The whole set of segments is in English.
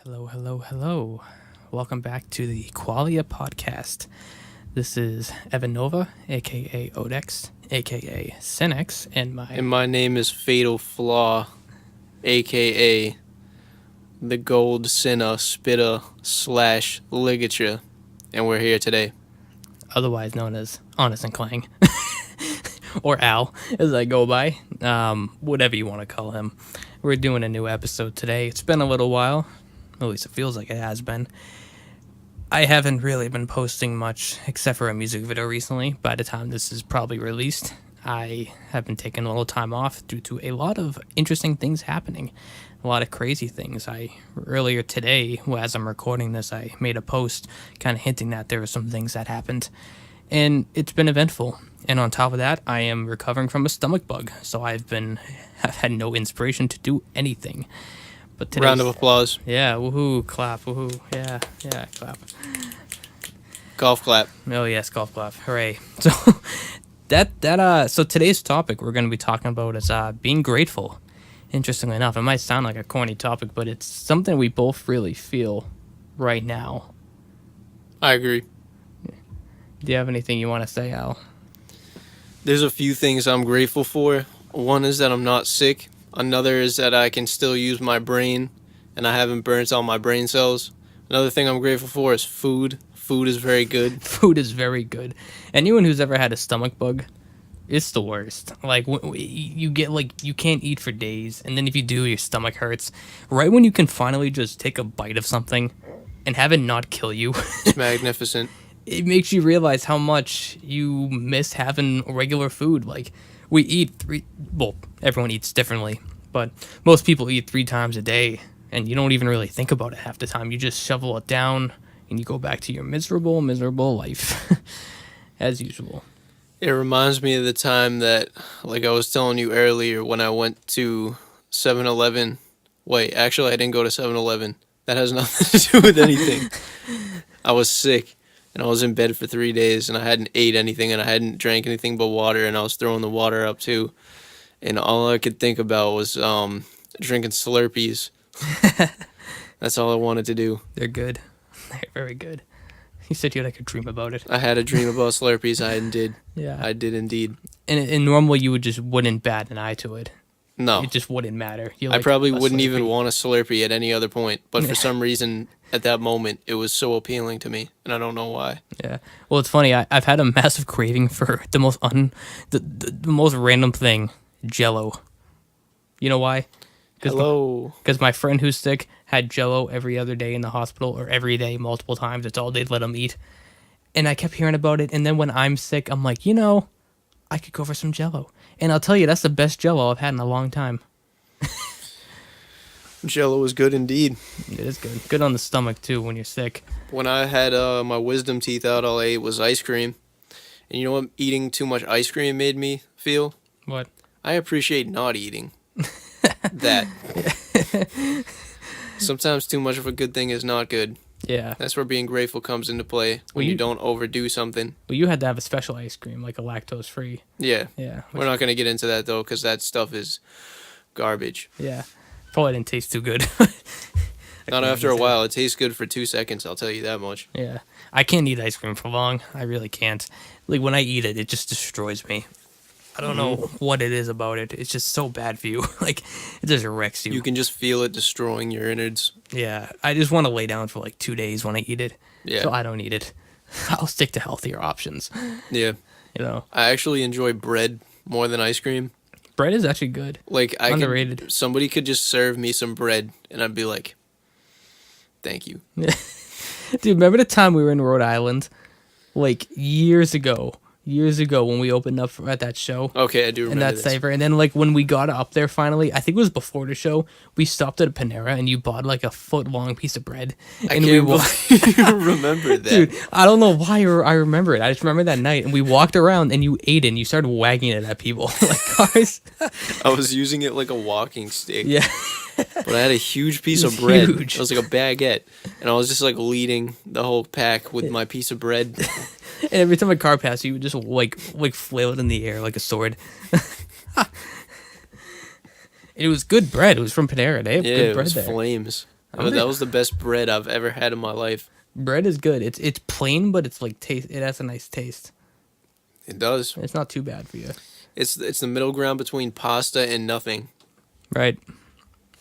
Hello, hello, hello. Welcome back to the Qualia podcast. This is Nova AKA OdeX, AKA SinX, and my name is Fatal Flaw, aka the Gold Sinner Spitter / Ligature, and we're here today. otherwise known as Oneson Clang, or Al, as I go by, whatever you want to call him. We're doing a new episode today. It's been a little while, at least it feels like it has been. I haven't really been posting much except for a music video recently. By the time this is probably released, I have been taking a little time off due to a lot of interesting things happening, a lot of crazy things. Earlier today, as I'm recording this, I made a post kind of hinting that there were some things that happened, and it's been eventful. And on top of that, I am recovering from a stomach bug, so I've had no inspiration to do anything. But round of applause. Yeah, woohoo, clap, woohoo, yeah, clap. Golf clap. Oh yes, golf clap, hooray. So so today's topic we're going to be talking about is being grateful. Interestingly enough, it might sound like a corny topic, but it's something we both really feel right now. I agree. Do you have anything you want to say, Al? There's a few things I'm grateful for. One is that I'm not sick. Another is that I can still use my brain and I haven't burnt all my brain cells. Another thing I'm grateful for is food. Food is very good. Food is very good. Anyone who's ever had a stomach bug, it's the worst. Like, you get, you can't eat for days, and then if you do, your stomach hurts. Right when you can finally just take a bite of something and have it not kill you. It's magnificent. It makes you realize how much you miss having regular food. Like, we eat everyone eats differently, but most people eat 3 times a day, and you don't even really think about it half the time. You just shovel it down, and you go back to your miserable life, as usual. It reminds me of the time that, like I was telling you earlier, when I went to 7-Eleven. Wait, actually, I didn't go to 7-Eleven. That has nothing to do with anything. I was sick. And I was in bed for 3 days, and I hadn't ate anything, and I hadn't drank anything but water, and I was throwing the water up too. And all I could think about was drinking Slurpees. That's all I wanted to do. They're good. They're very good. You said you had a dream about it. I had a dream about Slurpees. I did. Yeah. I did indeed. And normally you wouldn't bat an eye to it. No. It just wouldn't matter. I probably wouldn't even want a Slurpee at any other point, but for some reason, at that moment, it was so appealing to me, and I don't know why. Yeah. Well, it's funny. I've had a massive craving for the most the most random thing, Jell-O. You know why? Because my friend who's sick had Jell-O every other day in the hospital, or every day, multiple times. It's all they'd let him eat. And I kept hearing about it, and then when I'm sick, I'm like, I could go for some Jell-O. And I'll tell you, that's the best Jell-O I've had in a long time. Jell-O is good indeed. It is good. Good on the stomach, too, when you're sick. When I had my wisdom teeth out, all I ate was ice cream. And you know what eating too much ice cream made me feel? What? I appreciate not eating. That. Sometimes too much of a good thing is not good. Yeah. That's where being grateful comes into play, when you don't overdo something. Well, you had to have a special ice cream, like a lactose-free. Yeah. Yeah. We're not going to get into that, though, because that stuff is garbage. Yeah. Probably didn't taste too good. Not after a while. It tastes good for 2 seconds, I'll tell you that much. Yeah. I can't eat ice cream for long. I really can't. Like, when I eat it, it just destroys me. I don't know what it is about it. It's just so bad for you. Like, it just wrecks you. You can just feel it destroying your innards. Yeah. I just want to lay down for 2 days when I eat it. Yeah. So I don't eat it. I'll stick to healthier options. Yeah. I actually enjoy bread more than ice cream. Bread is actually good. Underrated. Somebody could just serve me some bread, and I'd be like, thank you. Dude, remember the time we were in Rhode Island? Years ago when we opened up at that show. Okay, I do remember that savor. And then when we got up there finally, I think it was before the show, we stopped at a Panera and you bought a foot-long piece of bread. I can't believe you remember that. Dude, I don't know why I remember it. I just remember that night, and we walked around and you ate it and you started wagging it at people like cars. I was using it like a walking stick. Yeah. But I had a huge piece of bread. Huge. It was like a baguette. And I was just leading the whole pack with my piece of bread. And every time a car passed, you would just flail it in the air like a sword. It was good bread. It was from Panera. They have good bread there. Flames. That was the best bread I've ever had in my life. Bread is good. It's plain, but it's like taste. It has a nice taste. It does. It's not too bad for you. It's the middle ground between pasta and nothing. Right.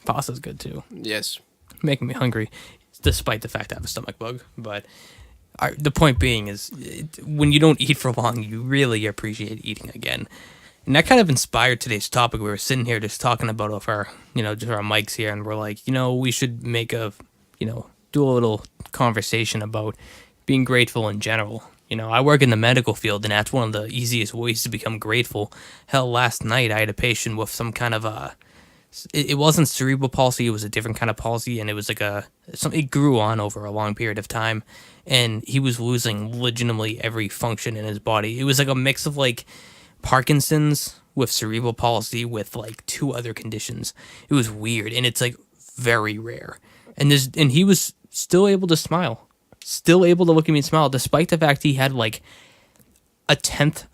Pasta's good too. Yes. Making me hungry, despite the fact I have a stomach bug. But the point being is, when you don't eat for long, you really appreciate eating again. And that kind of inspired today's topic. We were sitting here just talking about just our mics here, and we're like, we should make do a little conversation about being grateful in general. I work in the medical field, and that's one of the easiest ways to become grateful. Hell, last night I had a patient with some kind of it wasn't cerebral palsy, it was a different kind of palsy, and it was like it grew on over a long period of time, and he was losing legitimately every function in his body. It was like a mix of like Parkinson's with cerebral palsy with like 2 other conditions. It was weird, and it's like very rare. And he was still able to smile, still able to look at me and smile, despite the fact he had like a tenth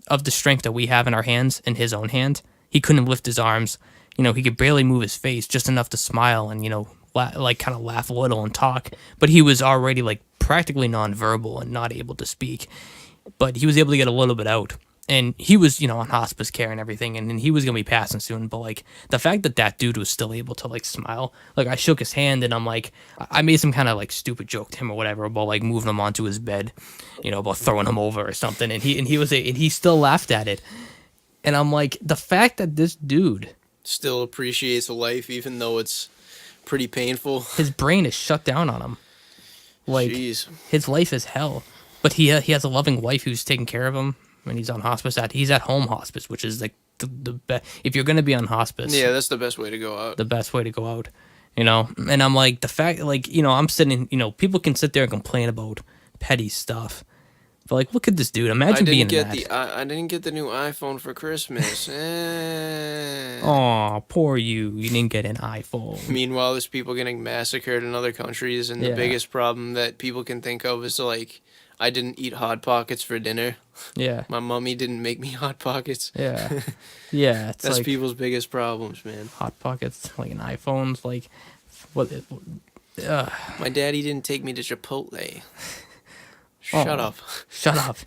of the strength that we have in our hands in his own hand. He couldn't lift his arms. He could barely move his face, just enough to smile and like kind of laugh a little and talk. But he was already like practically nonverbal and not able to speak. But he was able to get a little bit out. And he was, on hospice care and everything, and he was going to be passing soon. But, like, the fact that dude was still able to, like, smile. Like, I shook his hand, and I'm like, I made some kind of, like, stupid joke to him or whatever about, like, moving him onto his bed, about throwing him over or something. And he still laughed at it. And I'm like, the fact that this dude still appreciates life, even though it's pretty painful. His brain is shut down on him. Like, Jeez. His life is hell. But he has a loving wife who's taking care of him. When he's on hospice, he's at home hospice, which is like the best. If you're gonna be on hospice, yeah, that's the best way to go out. The best way to go out, And I'm like, the fact, like, I'm sitting, people can sit there and complain about petty stuff, but like, look at this dude. Imagine being that. I didn't get the new iPhone for Christmas. Oh, poor you. You didn't get an iPhone. Meanwhile, there's people getting massacred in other countries, and the biggest problem that people can think of is like, I didn't eat Hot Pockets for dinner. Yeah. My mommy didn't make me Hot Pockets. Yeah. Yeah. That's like, people's biggest problems, man. Hot Pockets, like an iPhone's like, what? My daddy didn't take me to Chipotle. Shut up. Shut up.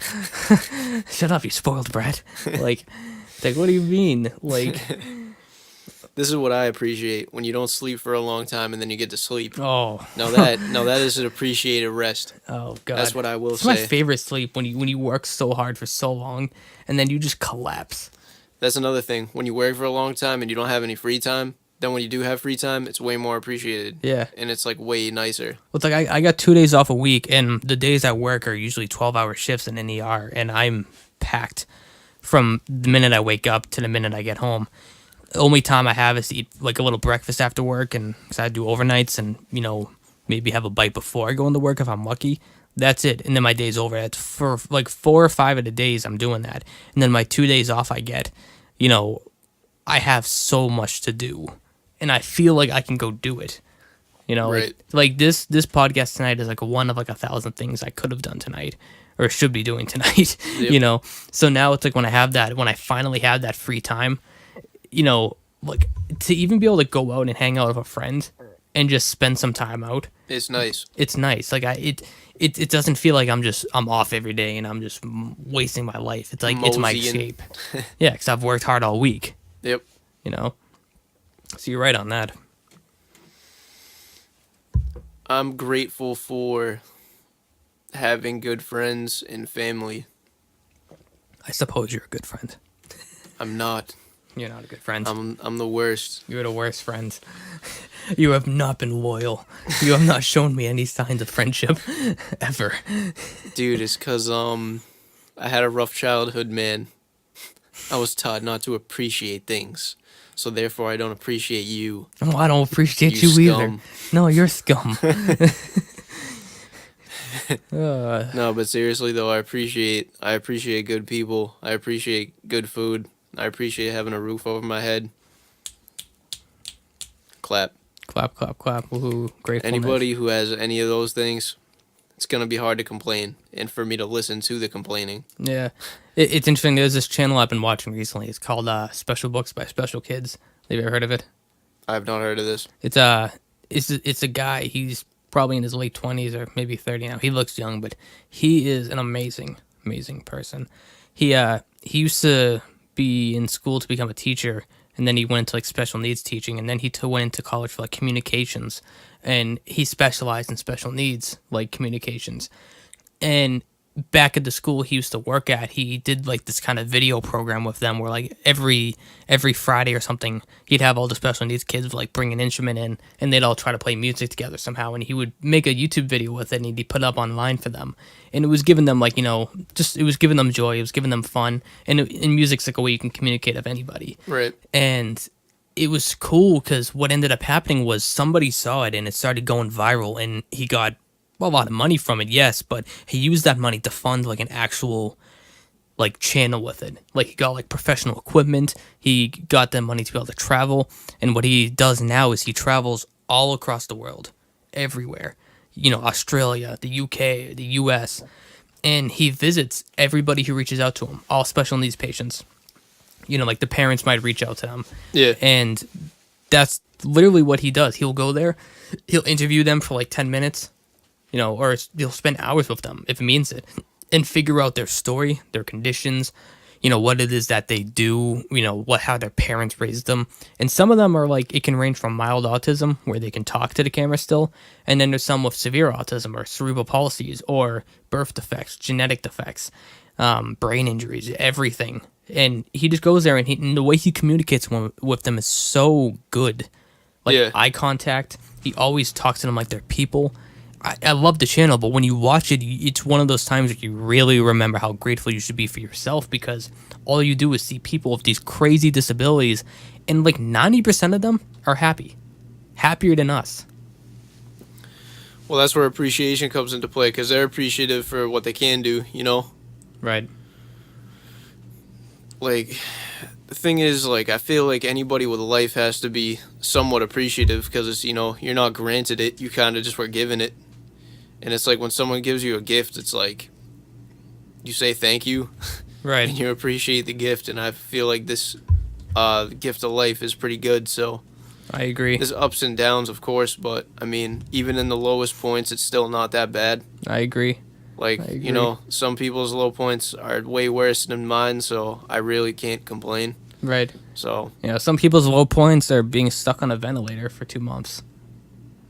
Shut up, you spoiled brat. Like, what do you mean? Like, this is what I appreciate when you don't sleep for a long time and then you get to sleep. Oh. Now that is an appreciated rest. Oh God. That's what I will say. It's my favorite sleep when you work so hard for so long and then you just collapse. That's another thing. When you work for a long time and you don't have any free time, then when you do have free time, it's way more appreciated. Yeah. And it's like way nicer. Well, it's like I got 2 days off a week, and the days I work are usually 12-hour shifts in an ER, and I'm packed from the minute I wake up to the minute I get home. The only time I have is to eat like a little breakfast after work, and because I do overnights, and maybe have a bite before I go into work if I'm lucky. That's it, and then my day's over. That's for like 4 or 5 of the days I'm doing that, and then my 2 days off I get, I have so much to do, and I feel like I can go do it. Right. Like this podcast tonight is like one of like 1,000 things I could have done tonight or should be doing tonight. Yep. So now it's like when I finally have that free time, like to even be able to go out and hang out with a friend and just spend some time out. It's nice. It's nice. Like it doesn't feel like I'm off every day and I'm just wasting my life. It's like it's my escape. Yeah, because I've worked hard all week. Yep. So you're right on that. I'm grateful for having good friends and family. I suppose you're a good friend. I'm not. You're not a good friend. I'm the worst. You're the worst friend. You have not been loyal. You have not shown me any signs of friendship ever. Dude, it's because I had a rough childhood, man. I was taught not to appreciate things. So therefore I don't appreciate you. Oh, I don't appreciate you either. No, you're scum. No, but seriously though, I appreciate good people. I appreciate good food. I appreciate having a roof over my head. Clap. Clap, clap, clap. Woohoo. Gratefulness. Anybody who has any of those things, it's going to be hard to complain and for me to listen to the complaining. Yeah. It's interesting. There's this channel I've been watching recently. It's called Special Books by Special Kids. Have you ever heard of it? I've not heard of this. It's it's a guy. He's probably in his late 20s or maybe 30 now. He looks young, but he is an amazing person. He used to be in school to become a teacher, and then he went into like special needs teaching, and then he went into college for like communications, and he specialized in special needs like communications. And back at the school he used to work at, he did like this kind of video program with them where like every Friday or something he'd have all the special needs kids like bring an instrument in, and they'd all try to play music together somehow, and he would make a YouTube video with it and he'd put it up online for them. And it was giving them like, just it was giving them joy, it was giving them fun, and music's like a way you can communicate with anybody. Right. And it was cool because what ended up happening was somebody saw it and it started going viral, and he got a lot of money from it, yes, but he used that money to fund like an actual like channel with it. Like he got like professional equipment, he got that money to be able to travel, and what he does now is he travels all across the world, everywhere. Australia, the UK, the US, and he visits everybody who reaches out to him, all special needs patients. Like the parents might reach out to them. Yeah. And that's literally what he does. He'll go there, he'll interview them for like 10 minutes, or you'll spend hours with them if it means it, and figure out their story, their conditions, what it is that they do, how their parents raised them. And some of them are like, it can range from mild autism, where they can talk to the camera still, and then there's some with severe autism or cerebral palsies or birth defects, genetic defects, brain injuries, everything. And he just goes there, and the way he communicates with them is so good. Like eye contact, he always talks to them like they're people. I love the channel, but when you watch it, it's one of those times where you really remember how grateful you should be for yourself, because all you do is see people with these crazy disabilities, and like 90% of them are happier than us. Well, that's where appreciation comes into play, because they're appreciative for what they can do, Right. Like, the thing is, like, I feel like anybody with a life has to be somewhat appreciative, because it's, you're not granted it, you kind of just were given it. And it's like when someone gives you a gift, it's like you say thank you, Right, and you appreciate the gift. And I feel like this gift of life is pretty good. So I agree. there's ups and downs, of course, but I mean, even in the lowest points, it's still not that bad. I agree. Like, some people's low points are way worse than mine, so I really can't complain. Right. So some people's low points are being stuck on a ventilator for 2 months.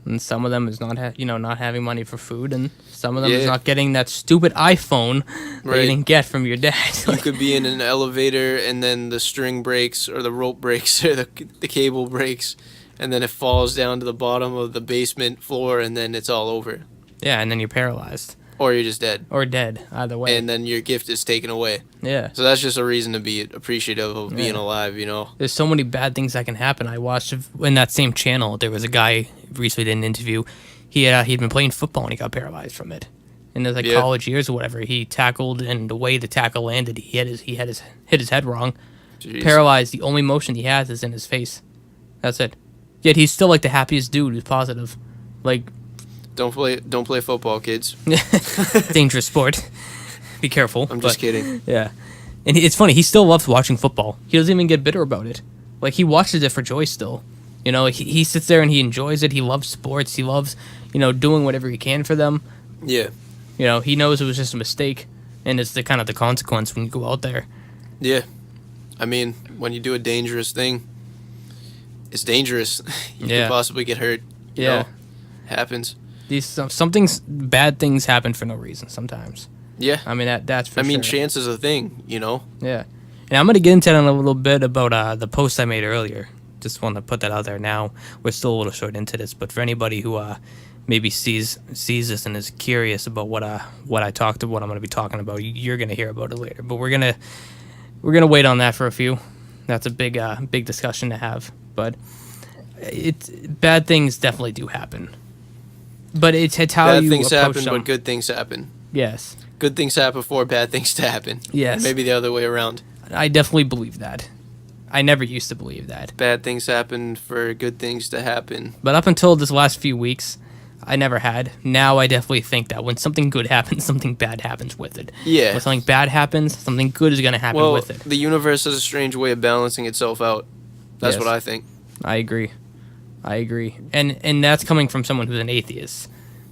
And some of them is not not having money for food, and some of them is not getting that stupid iPhone that you didn't get from your dad. You could be in an elevator, and then the string breaks, or the rope breaks, or the cable breaks, and then it falls down to the bottom of the basement floor, and then it's all over. Yeah, and then you're paralyzed. Or you're just dead. Or dead, either way. And then your gift is taken away. Yeah. So that's just a reason to be appreciative of being alive, There's so many bad things that can happen. I watched in that same channel, there was a guy recently did an interview. He'd been playing football and he got paralyzed from it. In his college years or whatever, he tackled, and the way the tackle landed, he hit his head wrong. Jeez. Paralyzed. The only motion he has is in his face. That's it. Yet he's still like the happiest dude who's positive. Like, Don't play football, kids. dangerous sport. Be careful. I'm just kidding. Yeah. And it's funny, he still loves watching football. He doesn't even get bitter about it. Like, he watches it for joy still. He sits there and he enjoys it. He loves sports. He loves, doing whatever he can for them. Yeah. He knows it was just a mistake, and it's the kind of the consequence when you go out there. Yeah. I mean, when you do a dangerous thing, it's dangerous. You could possibly get hurt. You know, happens. Bad things happen for no reason sometimes. Yeah. I mean, that's for sure. Chance is a thing, Yeah. And I'm going to get into that in a little bit about the post I made earlier. Just want to put that out there now. We're still a little short into this, but for anybody who maybe sees this and is curious about what I'm going to be talking about, you're going to hear about it later. But we're going to wait on that for a few. That's a big discussion to have. But bad things definitely do happen. But it's how bad you things approach happen, them. but good things happen. Yes. Good things happen for bad things to happen. Yes. Maybe the other way around. I definitely believe that. I never used to believe that. Bad things happen for good things to happen. But up until this last few weeks, I never had. Now I definitely think that when something good happens, something bad happens with it. Yeah. When something bad happens, something good is going to happen with it. The universe has a strange way of balancing itself out. That's what I think. I agree. I agree, and that's coming from someone who's an atheist.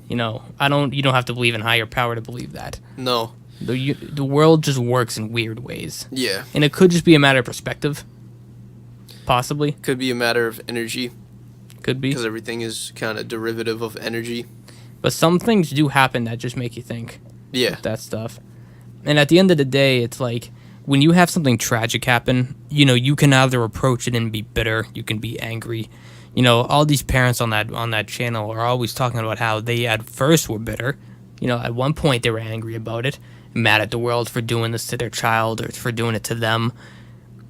You know, you don't have to believe in higher power to believe that. No. The world just works in weird ways. Yeah. And it could just be a matter of perspective. Possibly. Could be a matter of energy. Could be. Because everything is kind of derivative of energy. But some things do happen that just make you think. Yeah. That stuff. And at the end of the day, it's like, when you have something tragic happen, you know, you can either approach it and be bitter, you can be angry. You know, all these parents on that channel are always talking about how they at first were bitter. You know, at one point they were angry about it, mad at the world for doing this to their child or for doing it to them.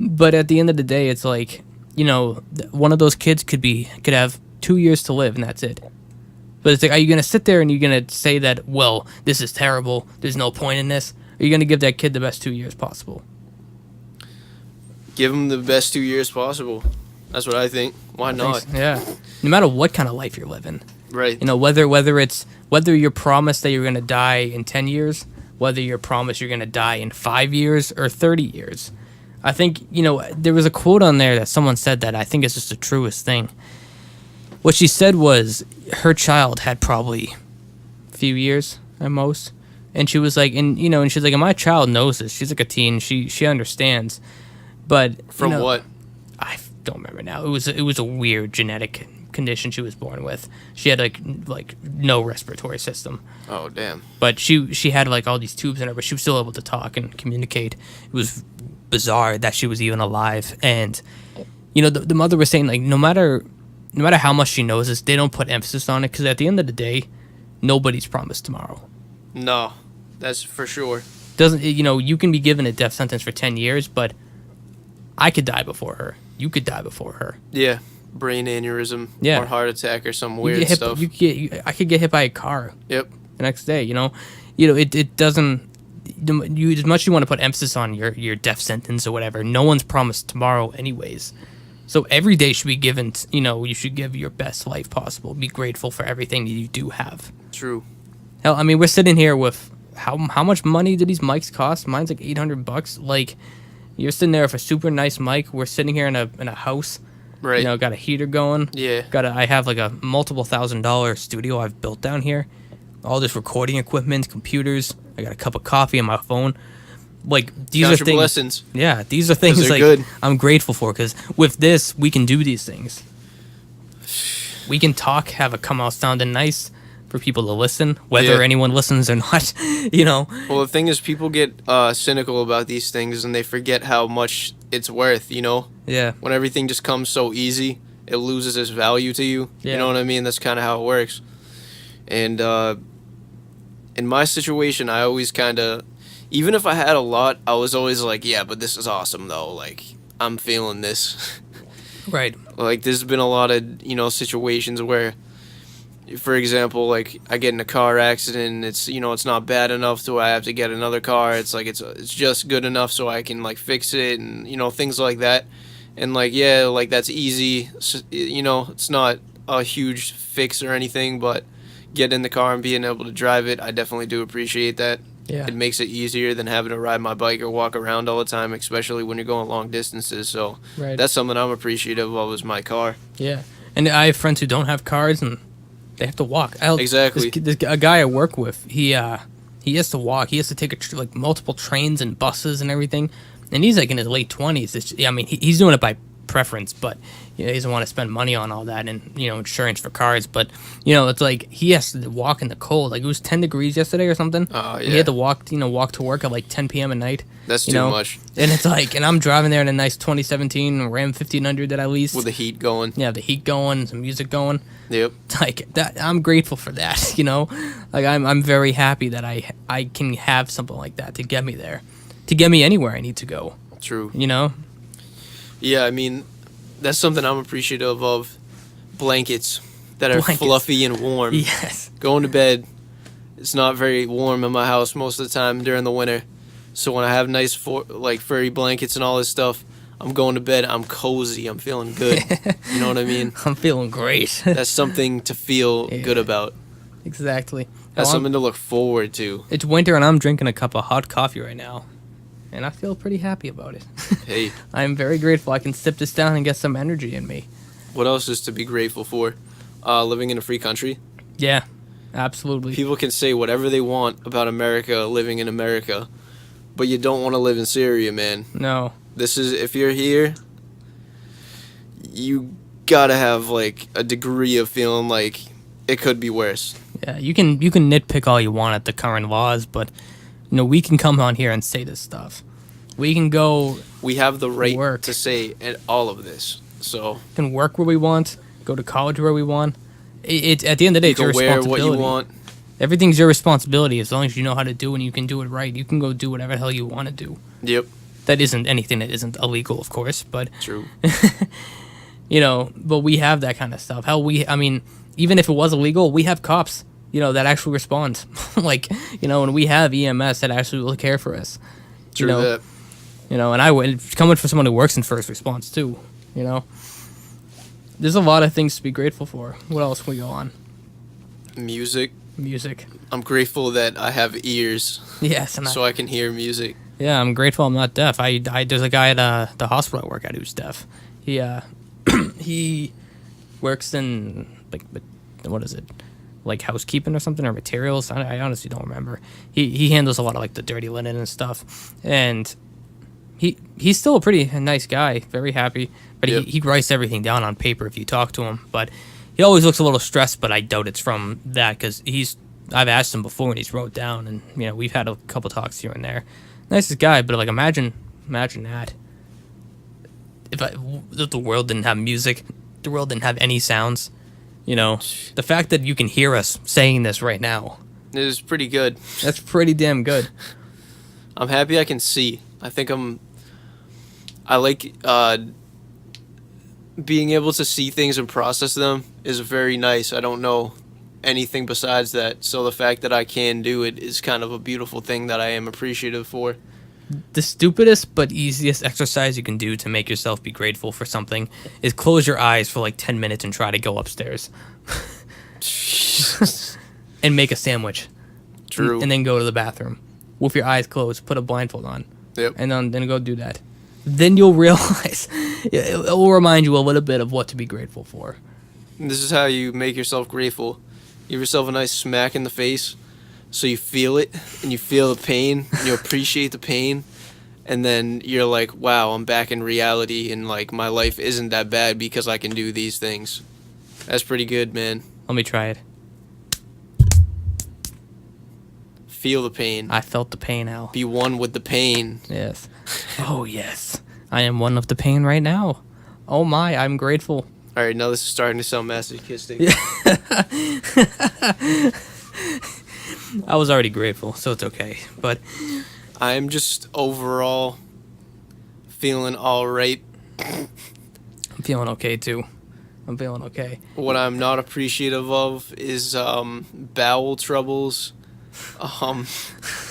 But at the end of the day, it's like, you know, one of those kids could have 2 years to live and that's it. But it's like, are you going to sit there and you're going to say that, well, this is terrible, there's no point in this? Or are you going to give that kid the best 2 years possible? Give them the best 2 years possible. That's what I think. Why not? Yeah. No matter what kind of life you're living. Right. You know, whether you're promised that you're going to die in 10 years, whether you're promised you're going to die in 5 years or 30 years. I think, you know, there was a quote on there that someone said that I think is just the truest thing. What she said was her child had probably a few years at most. And she was like, and she's like, and my child knows this. She's like a teen. She understands. But from what? I don't remember now. It was a weird genetic condition she was born with. She had like no respiratory system. Oh damn. But she had like all these tubes in her, but she was still able to talk and communicate. It was bizarre that she was even alive. And you know, the mother was saying like no matter how much she knows this, they don't put emphasis on it because at the end of the day, nobody's promised tomorrow. No, that's for sure. You can be given a death sentence for 10 years, but I could die before her. You could die before her. Yeah, brain aneurysm or heart attack or some weird stuff. I could get hit by a car. Yep. The next day, it doesn't. As much as you want to put emphasis on your death sentence or whatever, no one's promised tomorrow, anyways. So every day should be given. You should give your best life possible. Be grateful for everything that you do have. True. Hell, I mean, we're sitting here with how much money do these mics cost? Mine's like $800. Like. You're sitting there with a super nice mic. We're sitting here in a house. Right. You know, got a heater going. Yeah. I have like a multiple $1,000 studio I've built down here. All this recording equipment, computers. I got a cup of coffee on my phone. Like these Count are your things. Blessings. Yeah, these are things like good. I'm grateful for because with this we can do these things. We can talk, have it come out sounding nice. For people to listen, whether anyone listens or not, Well, the thing is, people get cynical about these things, and they forget how much it's worth, Yeah. When everything just comes so easy, it loses its value to you. Yeah. You know what I mean? That's kind of how it works. And in my situation, I always kind of, even if I had a lot, I was always like, yeah, but this is awesome, though. Like, I'm feeling this. Right. Like, there's been a lot of, situations where, for example, like I get in a car accident and it's not bad enough so I have to get another car. It's like it's just good enough so I can like fix it and things like that. And like like that's easy. It's not a huge fix or anything, but getting in the car and being able to drive it, I definitely do appreciate that. Yeah. It makes it easier than having to ride my bike or walk around all the time, especially when you're going long distances. So that's something I'm appreciative of is my car. Yeah. And I have friends who don't have cars and they have to walk. Exactly. A guy I work with, he has to walk. He has to take multiple trains and buses and everything. And he's like in his late 20s. I mean, he's doing it by preference, but he doesn't want to spend money on all that and insurance for cars. But it's like he has to walk in the cold. Like it was 10 degrees yesterday or something. Oh yeah. He had to walk to work at like 10 p.m. at night. That's too much. And it's like, and I'm driving there in a nice 2017 Ram 1500 that I leased With the heat going. Yeah, the heat going, some music going. Yep. Like that, I'm grateful for that. Like I'm very happy that I can have something like that to get me there, to get me anywhere I need to go. True. Yeah, I mean, that's something I'm appreciative of. Blankets that are fluffy and warm. Yes. Going to bed. It's not very warm in my house most of the time during the winter. So when I have nice furry blankets and all this stuff, I'm going to bed. I'm cozy. I'm feeling good. You know what I mean? I'm feeling great. That's something to feel good about. Exactly. That's something to look forward to. It's winter and I'm drinking a cup of hot coffee right now. And I feel pretty happy about it. Hey. I'm very grateful I can sip this down and get some energy in me. What else is to be grateful for? Living in a free country. Yeah, absolutely. People can say whatever they want about America, living in America, but you don't want to live in Syria, man. No. This is, if you're here, you gotta have like a degree of feeling like it could be worse. Yeah, you can nitpick all you want at the current laws, but we can come on here and say this stuff. We can go. We have the right work. to say all of this. So Can work where we want, go to college where we want. It at the end of the day, you it's your can wear responsibility. what you want. Everything's your responsibility as long as you know how to do it and you can do it right. You can go do whatever the hell you want to do. Yep. That isn't anything that isn't illegal, of course, but True. but we have that kind of stuff. I mean, even if it was illegal, we have cops, that actually respond. And we have EMS that actually will care for us. True that. And I would coming from someone who works in first response too. There's a lot of things to be grateful for. What else can we go on? Music. I'm grateful that I have ears. Yes, and so I can hear music. Yeah, I'm grateful I'm not deaf. There's a guy at the hospital I work at who's deaf. He he works in what is it, like housekeeping or something, or materials. I honestly don't remember. He handles a lot of like the dirty linen and stuff, and he's still a pretty nice guy, very happy. But Yep. he writes everything down on paper if you talk to him. But he always looks a little stressed. But I doubt it's from that because I've asked him before and he's wrote down, and we've had a couple talks here and there. Nicest guy, but like imagine that if the world didn't have music, the world didn't have any sounds. The fact that you can hear us saying this right now, It is pretty good. that's pretty damn good. I'm happy I can see. I think I like being able to see things and process them is very nice. I don't know anything besides that, so the fact that I can do it is kind of a beautiful thing that I am appreciative for. The stupidest but easiest exercise you can do to make yourself be grateful for something is close your eyes for like 10 minutes and try to go upstairs and make a sandwich. True. And then go to the bathroom with your eyes closed, put a blindfold on. Yep. And then go do that. Then you'll realize it will remind you a little bit of what to be grateful for. This is how you make yourself grateful. Give yourself a nice smack in the face so you feel it and you feel the pain and you appreciate the pain, and then you're like, wow, I'm back in reality and like my life isn't that bad because I can do these things. That's pretty good, man. Let me try it. Feel the pain. I felt the pain, Al. Be one with the pain. Yes. Oh, yes. I am one of the pain right now. Oh, my. I'm grateful. All right, now this is starting to sound masochistic. I was already grateful, so it's okay. But I'm just overall feeling all right. I'm feeling okay, too. I'm feeling okay. What I'm not appreciative of is bowel troubles,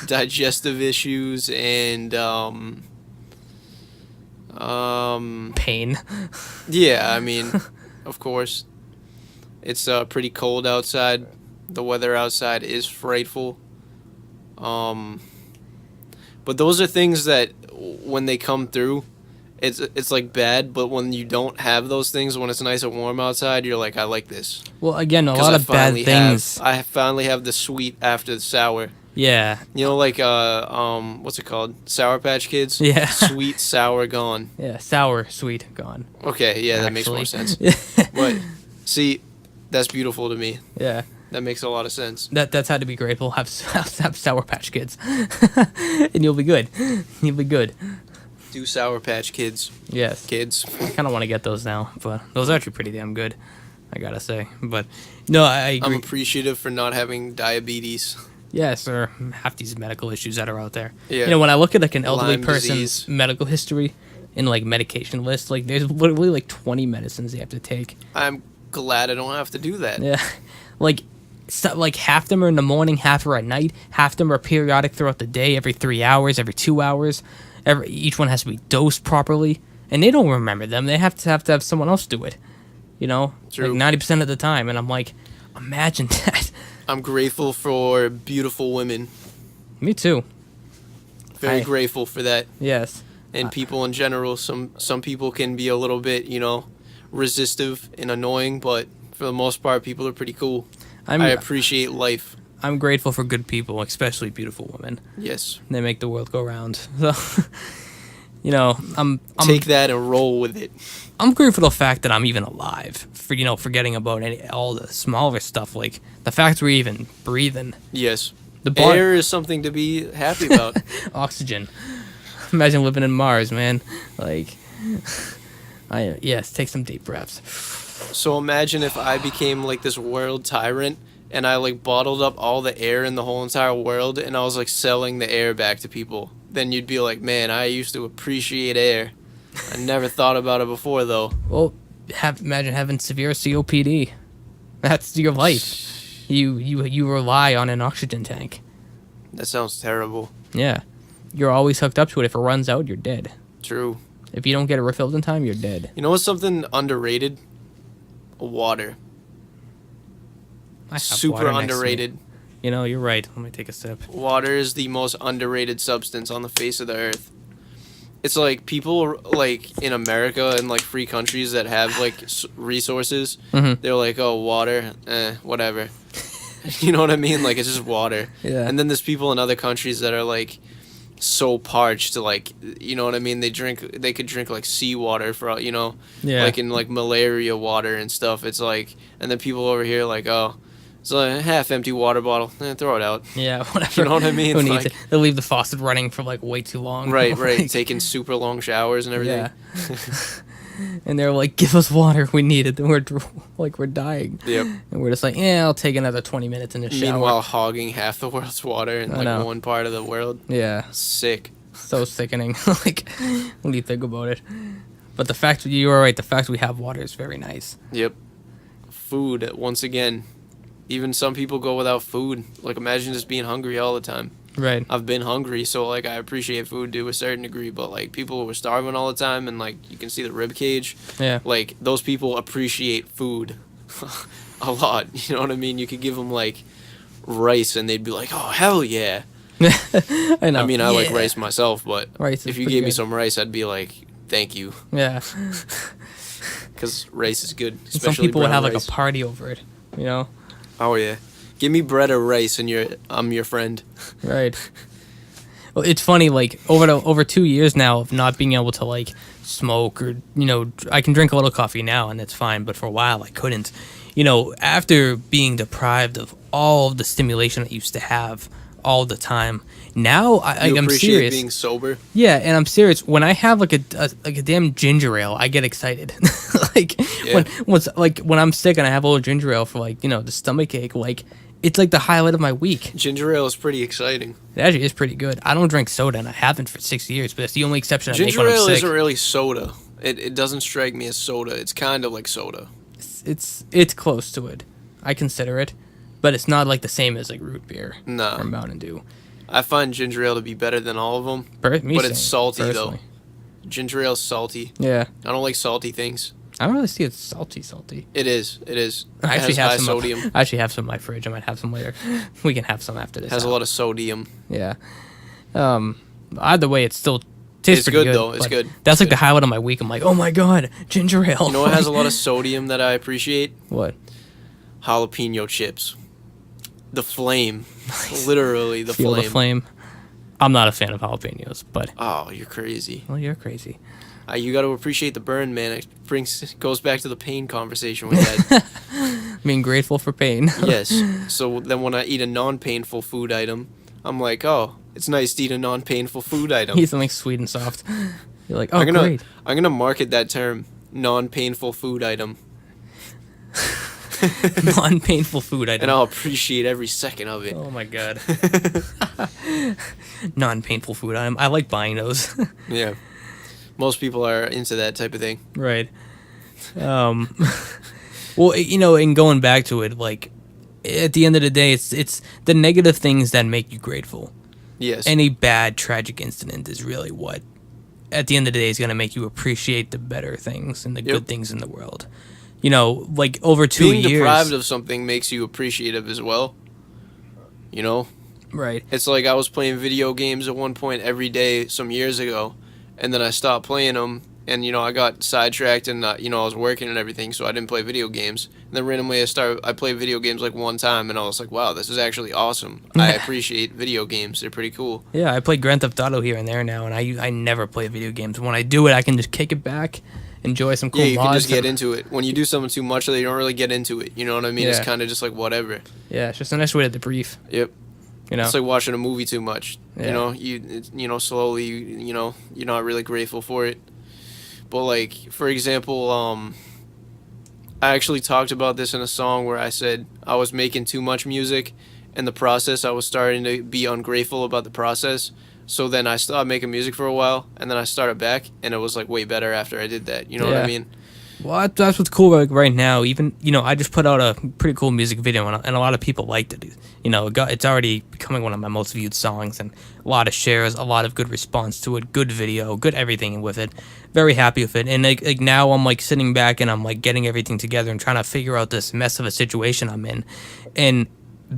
digestive issues, and Pain. yeah, I mean, of course, it's pretty cold outside. The weather outside is frightful. But those are things that when they come through, it's like bad. But when you don't have those things, when it's nice and warm outside, you're like, I like this. Well, again, a 'Cause lot I of bad finally things. I finally have the sweet after the sour. Yeah. You know, like what's it called? Sour Patch Kids. Yeah. Sweet, sour, gone. Yeah. Sour, sweet, gone. Okay, yeah, that makes more Actually. sense. But see, that's beautiful to me. Yeah. That makes a lot of sense. That's how to be grateful. Have Sour Patch Kids, and you'll be good. You'll be good. Do Sour Patch Kids. Yes. Kids. I kind of want to get those now, but those are actually pretty damn good, I gotta say. But no, I agree. I'm appreciative for not having diabetes. Yes, or half these medical issues that are out there. Yeah. When I look at like an elderly Lyme person's disease. medical history in like medication list, like there's literally like 20 medicines they have to take. I'm glad I don't have to do that. Yeah, like half them are in the morning, half are at night, half them are periodic throughout the day, every 3 hours, every 2 hours. Each one has to be dosed properly, and they don't remember them. They have to have someone else do it. True. Like 90% of the time, and I'm like, imagine that. I'm grateful for beautiful women. Me too. Very Hi. grateful for that. Yes. And people in general. Some people can be a little bit, resistive and annoying, but for the most part, people are pretty cool. I'm I appreciate life. I'm grateful for good people, especially beautiful women. Yes. They make the world go round. So, I'm Take that and roll with it. I'm grateful for the fact that I'm even alive. For forgetting about all the smaller stuff, like the fact we're even breathing. Yes. The Air is something to be happy about. Oxygen. Imagine living in Mars, man. Like, yes, take some deep breaths. So imagine if I became like this world tyrant and I like bottled up all the air in the whole entire world and I was like selling the air back to people. Then you'd be like, man, I used to appreciate air. I never thought about it before though. Well, imagine having severe COPD. That's your life. You rely on an oxygen tank. That sounds terrible. Yeah. You're always hooked up to it. If it runs out, you're dead. True. If you don't get it refilled in time, you're dead. You know what's something underrated? Water. I have Super water next to me. underrated. You're right. Let me take a sip. Water is the most underrated substance on the face of the earth. It's like people like in America and like free countries that have like resources. Mhm. They're like, oh, water, whatever. You know what I mean? Like it's just water. Yeah. And then there's people in other countries that are like so parched to like, you know what I mean? They could drink like seawater for Yeah. like in like malaria water and stuff. It's like, and then people over here like, oh, it's like a half empty water bottle. Throw it out. Yeah, whatever. You know what I mean? Who needs Like- it? They'll leave the faucet running for like way too long. Right, right. Like, Taking super long showers and everything. yeah. And they're like, give us water. We need it. And we're dying. Yep. And we're just like, yeah, I'll take another 20 minutes in the shower. Meanwhile, hogging half the world's water in I like know. one part of the world. Yeah. Sick. So sickening. Like, when you think about it. But the fact you are right, the fact we have water is very nice. Yep. Food, once again. Even some people go without food. Like, imagine just being hungry all the time. Right. I've been hungry, so, like, I appreciate food to a certain degree. But, like, people who were starving all the time and, like, you can see the rib cage. Yeah. Like, those people appreciate food a lot. You know what I mean? You could give them, like, rice, and they'd be like, oh, hell yeah. I know. I mean, I like Yeah. rice myself, but Rice is if you pretty gave me good. some rice, I'd be like, thank you. Yeah. Because rice is good. And Especially some people would brown have like rice. a party over it. Oh, yeah. Give me bread or rice, and I'm your friend. Right. Well, it's funny, like, over 2 years now of not being able to, like, smoke or, I can drink a little coffee now and it's fine, but for a while I couldn't. After being deprived of all of the stimulation I used to have all the time, now You I'm appreciate serious. being sober? Yeah, and I'm serious. When I have like a damn ginger ale, I get excited. Like Yeah. when I'm sick and I have a little ginger ale for like the stomach ache, like it's like the highlight of my week. Ginger ale is pretty exciting. It actually is pretty good. I don't drink soda, and I haven't for 6 years, but it's the only exception I make Ginger when I'm ale sick. isn't really soda. It doesn't strike me as soda. It's kind of like soda. It's close to it. I consider it, but it's not like the same as like root beer No. or Mountain Dew. I find ginger ale to be better than all of them. Me But it's saying, salty, personally. though. Ginger ale's salty. Yeah, I don't like salty things. I don't really see it salty. It is. It is. I It actually has have high some. sodium. I actually have some in my fridge. I might have some later. We can have some after this. It has a out. lot of sodium. Yeah. Either way, it still tastes It's pretty good, though. It's but good. That's It's like good. the highlight of my week. I'm like, oh my god, ginger ale. You know what has a lot of sodium that I appreciate? What? Jalapeno chips. The flame. Literally the Feel flame. the flame. I'm not a fan of jalapenos, but Oh, you're crazy. well, you're crazy. You got to appreciate the burn, man. It goes back to the pain conversation we had. Being grateful for pain. Yes. So then when I eat a non-painful food item, I'm like, oh, it's nice to eat a non-painful food item. Eat something sweet and soft. You're like, oh I'm gonna great. I'm gonna market that term, non-painful food item, Non-painful food item. and I'll appreciate every second of it. Oh my god. Non-painful food item. I like buying those. Yeah. Most people are into that type of thing. Right. Well, and going back to it, like, at the end of the day, it's the negative things that make you grateful. Yes. Any bad, tragic incident is really what, at the end of the day, is going to make you appreciate the better things and the good things in the world. Like, over 2 Being years. deprived of something makes you appreciative as well. You know? Right. It's like I was playing video games at one point every day some years ago, and then I stopped playing them, and I got sidetracked, and I was working and everything, so I didn't play video games. And then randomly I played video games like one time, and I was like, wow, this is actually awesome. I appreciate video games. They're pretty cool. Yeah, I play Grand Theft Auto here and there now, and I never play video games. When I do it, I can just kick it back, enjoy some cool Yeah, you can mods. just get into it. When you do something too much, you don't really get into it. You know what I mean? Yeah. It's kind of just like whatever. Yeah, it's just a nice way to debrief. Yep. It's like watching a movie too much. Yeah. Slowly, you're not really grateful for it. But like, for example, I actually talked about this in a song where I said I was making too much music, and the process, I was starting to be ungrateful about the process. So then I stopped making music for a while, and then I started back, and it was like way better after I did that. You know what I mean? Well, that's what's cool right now. Even, I just put out a pretty cool music video, and a lot of people liked it. It's already becoming one of my most viewed songs, and a lot of shares, a lot of good response to it, good video, good everything with it. Very happy with it. And like now I'm like sitting back and I'm like getting everything together and trying to figure out this mess of a situation I'm in. And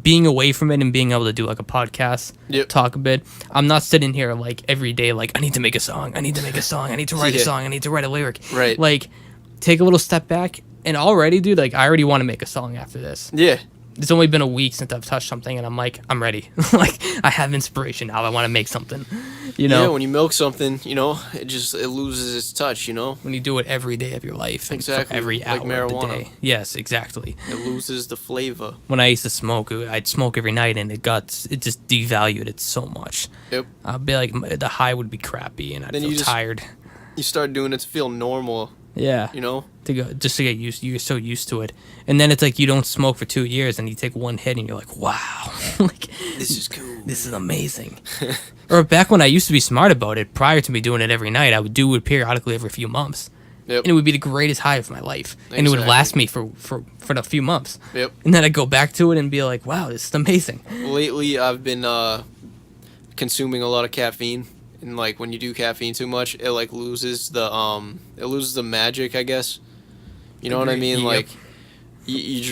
being away from it and being able to do like a podcast, talk a bit. I'm not sitting here like every day like, I need to make a song, I need to make a song, I need to write a song, I need to write a lyric. Right. Like, take a little step back, and already, dude, like, I already want to make a song after this. Yeah. It's only been a week since I've touched something, and I'm like, I'm ready. Like, I have inspiration now. I want to make something, Yeah, when you milk something, it loses its touch, When you do it every day of your life. Exactly. Every hour like marijuana. of the day. Yes, exactly. It loses the flavor. When I used to smoke, I'd smoke every night, and it just devalued it so much. Yep. I'd be like, the high would be crappy, and I'd feel tired. You start doing it to feel normal. Yeah. To get used, you're so used to it, and then it's like you don't smoke for 2 years, and you take one hit, and you're like, wow, like this is cool. This is amazing. Or back when I used to be smart about it, prior to me doing it every night, I would do it periodically every few months. Yep. And it would be the greatest high of my life, and it would last me for a few months. Yep. And then I'd go back to it and be like, wow, this is amazing. Lately, I've been consuming a lot of caffeine. And like when you do caffeine too much, it like loses the magic, I guess. You know what I mean? Yep. Like you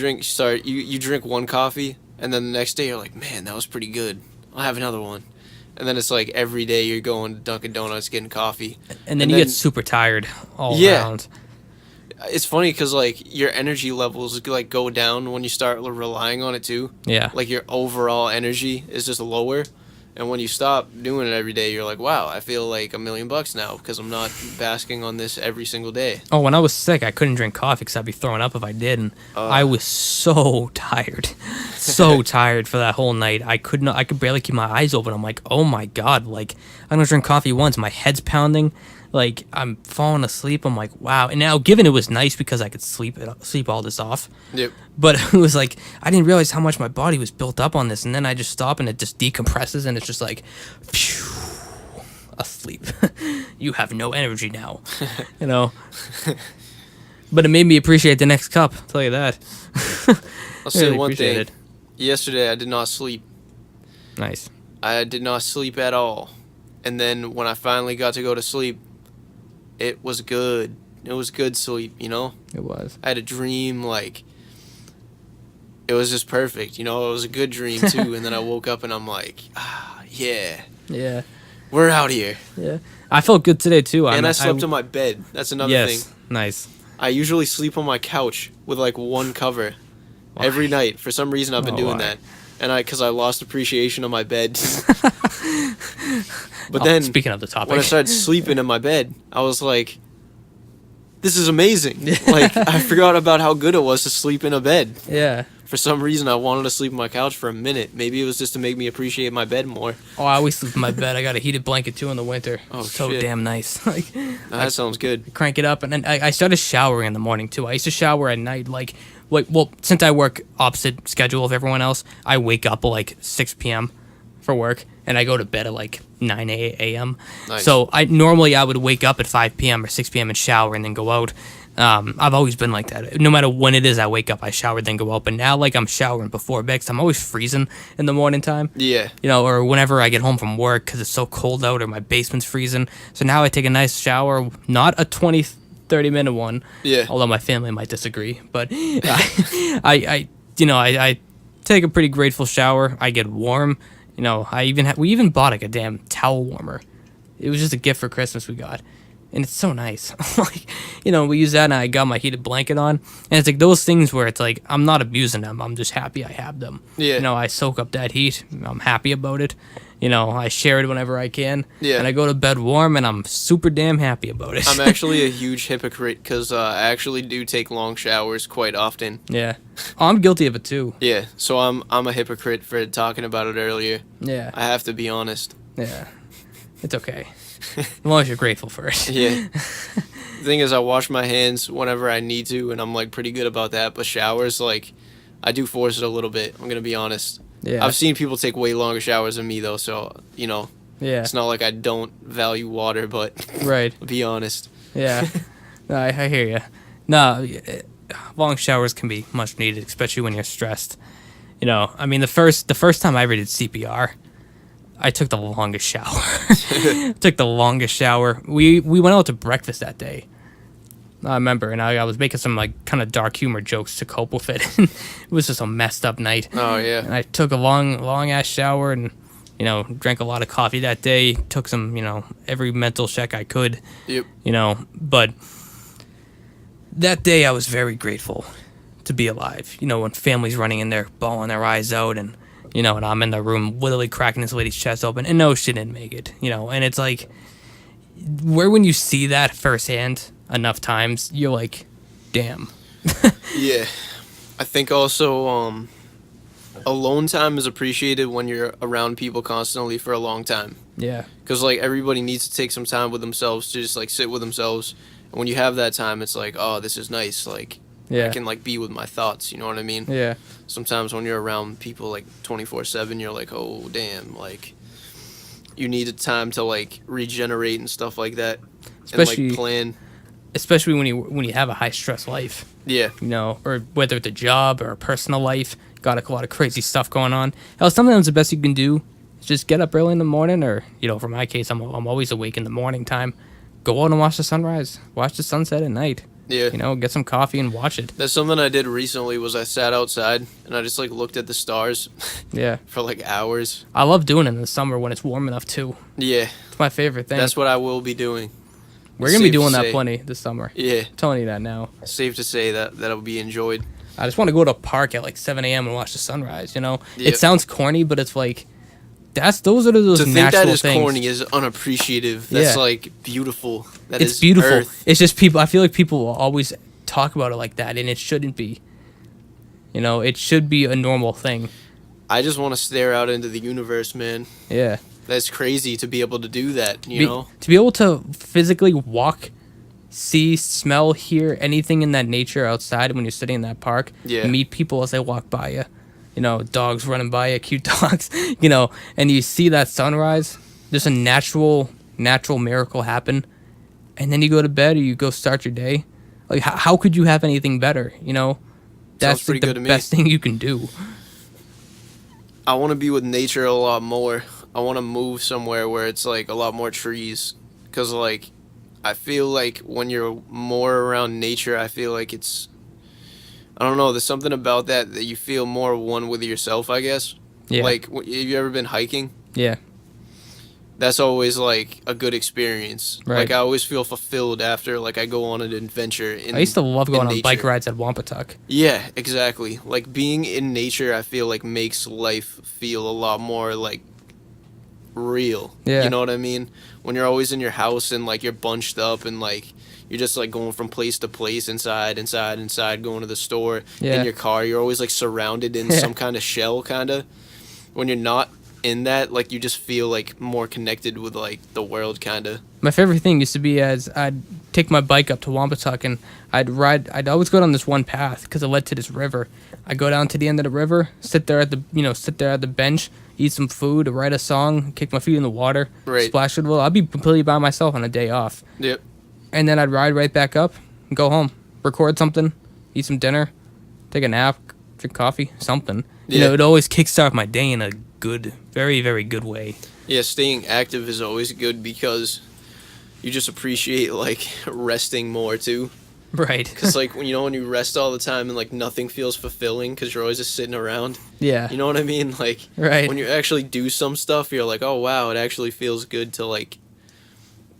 drink one coffee, and then the next day you're like, man, that was pretty good. I'll have another one. And then it's like every day you're going to Dunkin' Donuts getting coffee. And then you get super tired all around. It's funny because like your energy levels like go down when you start relying on it too. Yeah. Like your overall energy is just lower. And when you stop doing it every day, you're like, wow, I feel like $1 million now because I'm not basking on this every single day. Oh, when I was sick, I couldn't drink coffee because I'd be throwing up if I did. And I was so tired. So tired for that whole night. I could barely keep my eyes open. I'm like, oh my God. Like, I don't drink coffee once. My head's pounding. Like, I'm falling asleep. I'm like, wow. And now, given it was nice because I could sleep all this off. Yep. But it was like, I didn't realize how much my body was built up on this. And then I just stop and it just decompresses and it's just like, phew, asleep. You have no energy now. But it made me appreciate the next cup. I'll tell you that. I'll say one thing. Yesterday, I did not sleep. Nice. I did not sleep at all. And then when I finally got to go to sleep, it was good. It was good sleep, It was. I had a dream, like, it was just perfect, It was a good dream, too. And then I woke up and I'm like, yeah. Yeah. We're out here. Yeah. I felt good today, too. And I slept on my bed. That's another thing. Nice. I usually sleep on my couch with, like, one cover. Why? Every night. For some reason, I've been doing that. And because I lost appreciation of my bed. But then, speaking of the topic, when I started sleeping in my bed, I was like, this is amazing. Like, I forgot about how good it was to sleep in a bed. Yeah. For some reason, I wanted to sleep on my couch for a minute. Maybe it was just to make me appreciate my bed more. Oh, I always sleep in my bed. I got a heated blanket, too, in the winter. Oh, so shit. damn nice. Like, that sounds good. Crank it up. And then I started showering in the morning, too. I used to shower at night, well, since I work opposite schedule of everyone else, I wake up at like 6 p.m. for work, and I go to bed at like 9 a.m. Nice. So I would wake up at 5 p.m. or 6 p.m. and shower and then go out. I've always been like that. No matter when it is I wake up, I shower, then go out. But now, like, I'm showering before bed 'cause I'm always freezing in the morning time. Yeah. Or whenever I get home from work because it's so cold out or my basement's freezing. So now I take a nice shower, not a 30-minute one. Yeah. Although my family might disagree, but I take a pretty grateful shower. I get warm. We even bought like a damn towel warmer. It was just a gift for Christmas we got, and it's so nice. Like, we use that, and I got my heated blanket on, and it's like those things where it's like I'm not abusing them. I'm just happy I have them. Yeah. I soak up that heat. I'm happy about it. I share it whenever I can. Yeah. And I go to bed warm, and I'm super damn happy about it. I'm actually a huge hypocrite because I actually do take long showers quite often. Yeah. Oh, I'm guilty of it too. Yeah, so I'm a hypocrite for talking about it earlier. Yeah. I have to be honest. Yeah. It's okay. As long as you're grateful for it. Yeah. The thing is, I wash my hands whenever I need to, and I'm like pretty good about that. But showers, like, I do force it a little bit. I'm gonna be honest. Yeah. I've seen people take way longer showers than me though, so Yeah. it's not like I don't value water, but Right. be honest. Yeah. No, I hear you. No, long showers can be much needed, especially when you're stressed. I mean, the first time I ever did CPR, I took the longest shower. Took the longest shower. We went out to breakfast that day. I remember, and I was making some like kind of dark humor jokes to cope with it. It was just a messed up night. Oh yeah. And I took a long ass shower and drank a lot of coffee that day. Took some every mental check I could. Yep. But that day I was very grateful to be alive. When families running in there bawling their eyes out, and and I'm in the room literally cracking this lady's chest open, and no, she didn't make it. And it's like, when you see that firsthand enough times, you're like, damn. Yeah. I think also alone time is appreciated when you're around people constantly for a long time. Yeah. Because like everybody needs to take some time with themselves to just like sit with themselves. And when you have that time, it's like, oh, this is nice. Like, Yeah. I can like be with my thoughts. You know what I mean? Yeah. Sometimes when you're around people like 24/7, you're like, oh damn, like you need a time to like regenerate and stuff like that. Especially- and like plan. Especially when you have a high stress life, Yeah. or whether it's a job or a personal life, got a lot of crazy stuff going on. Hell, sometimes the best you can do is just get up early in the morning, or for my case, I'm always awake in the morning time. Go out and watch the sunrise, watch the sunset at night. Yeah. Get some coffee and watch it. That's something I did recently. Was I sat outside and I just like looked at the stars Yeah. for like hours. I love doing it in the summer when it's warm enough too. Yeah. It's my favorite thing. That's what I will be doing. We're gonna be safe to doing that say. plenty this summer. Yeah. I'm telling you that now. Safe to say that that'll be enjoyed. I just want to go to a park at like 7 a.m. and watch the sunrise. Yep. It sounds corny, but it's like those are those To think natural that is things. corny is unappreciative. That's Yeah. like beautiful. It's beautiful. Earth. It's just people. I feel like people will always talk about it like that, and it shouldn't be. It should be a normal thing. I just want to stare out into the universe, man. Yeah. That's crazy to be able to do that, you know? To be able to physically walk, see, smell, hear anything in that nature outside when you're sitting in that park. Yeah. Meet people as they walk by you. Dogs running by you, cute dogs. And you see that sunrise. There's a natural miracle happen, and then you go to bed or you go start your day. Like how could you have anything better? That's pretty like, good the to me. best thing you can do. I want to be with nature a lot more. I want to move somewhere where it's like a lot more trees. Because, like, I feel like when you're more around nature, I feel like it's, I don't know, there's something about that you feel more one with yourself, I guess. Yeah. Like, have you ever been hiking? Yeah. That's always, like, a good experience. Right. Like, I always feel fulfilled after, like, I go on an adventure in I used to love going on nature. bike rides at Wampatuck. Yeah, exactly. Like, being in nature, I feel like makes life feel a lot more, like, real. Yeah. You know what I mean? When you're always in your house and, like, you're bunched up and, like, you're just, like, going from place to place, inside, going to the store, Yeah. in your car. You're always, like, surrounded in Yeah. some kind of shell, kind of. When you're not in that, like, you just feel, like, more connected with, like, the world, kind of. My favorite thing used to be as I'd take my bike up to Wampatuck and I'd always go down this one path because it led to this river. I'd go down to the end of the river, sit there at the bench, eat some food, write a song, kick my feet in the water, Right. splash it a little. I'd be completely by myself on a day off. Yep. And then I'd ride right back up and go home, record something, eat some dinner, take a nap, drink coffee, something. Yeah. It always kickstart my day in a good, very, very good way. Yeah, staying active is always good because you just appreciate, like, resting more, too. Right. Because, like, when you rest all the time and, like, nothing feels fulfilling because you're always just sitting around. Yeah. You know what I mean? Like, Right. when you actually do some stuff, you're like, oh, wow, it actually feels good to, like,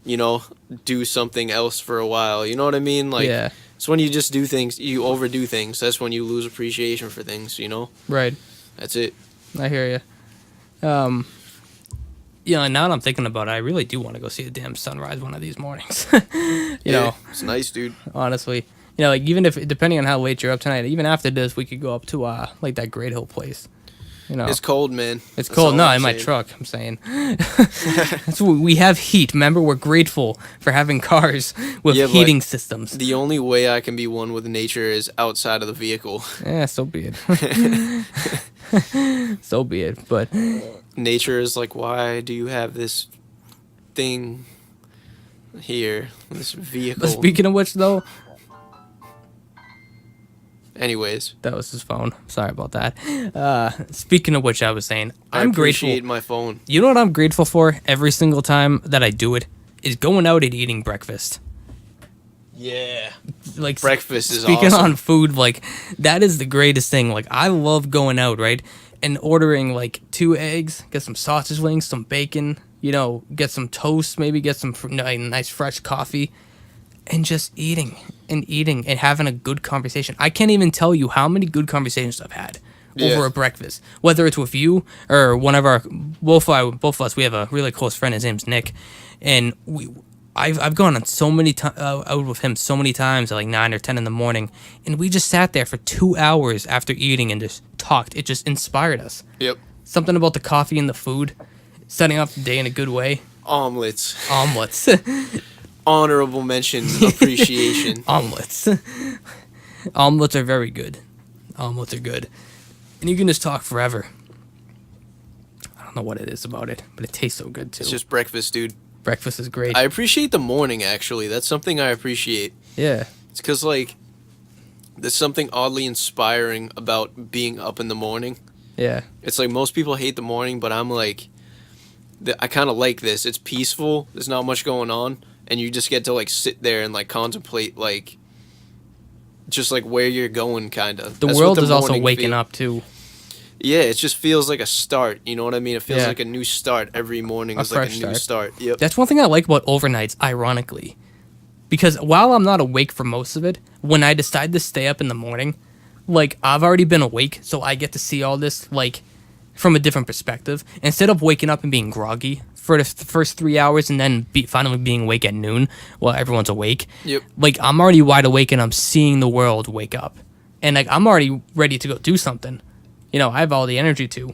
do something else for a while. You know what I mean? Like, Yeah. it's when you just do things, you overdo things. That's when you lose appreciation for things, Right. That's it. I hear you. And now that I'm thinking about it, I really do want to go see the damn sunrise one of these mornings. you know, It's nice, dude. honestly. Like even if, depending on how late you're up tonight, even after this, we could go up to, like that Great Hill place. It's cold, man. It's That's cold. all No, I'm in my saying. truck, I'm saying. That's what we have heat. Remember, we're grateful for having cars with Yeah, but heating systems. The only way I can be one with nature is outside of the vehicle. Yeah, so be it. So be it. But Nature is like, why do you have this thing here, this vehicle? speaking of which, though, Anyways, that was his phone. Sorry about that. Speaking of which, I was saying, I'm grateful. appreciate my phone. You know what I'm grateful for every single time that I do it? Is going out and eating breakfast. Yeah. Like Breakfast is speaking awesome. on food, like that is the greatest thing. Like I love going out, right? And ordering like 2 eggs, get some sausage links, some bacon, get some toast, maybe get some nice fresh coffee, and just eating and having a good conversation. I can't even tell you how many good conversations I've had over a breakfast, whether it's with you or one of our both of us. We have a really close friend. His name's Nick, and I've gone on so many out with him so many times at like 9 or 10 in the morning, and we just sat there for 2 hours after eating and just talked. It just inspired us. Yep. Something about the coffee and the food, setting up the day in a good way. Omelets. Honorable mention. Appreciation. Omelets. Omelets are very good. Omelets are good. And you can just talk forever. I don't know what it is about it, but it tastes so good too. It's just breakfast, dude. Breakfast is great. I appreciate the morning, actually. That's something I appreciate. Yeah. It's because, like, there's something oddly inspiring about being up in the morning. Yeah. It's like most people hate the morning, but I'm like, I kind of like this. It's peaceful. There's not much going on. And you just get to, like, sit there and, like, contemplate, like, just, like, where you're going, kind of. The world is also waking up, too. Yeah, it just feels like a start. You know what I mean? It feels Yeah. like a new start. Every morning is like a fresh new start. Yep. That's one thing I like about overnights, ironically. Because while I'm not awake for most of it, when I decide to stay up in the morning, like, I've already been awake, so I get to see all this, like, from a different perspective. Instead of waking up and being groggy for the first 3 hours and then finally being awake at noon while everyone's awake, Yep. like, I'm already wide awake and I'm seeing the world wake up. And, like, I'm already ready to go do something. I have all the energy to.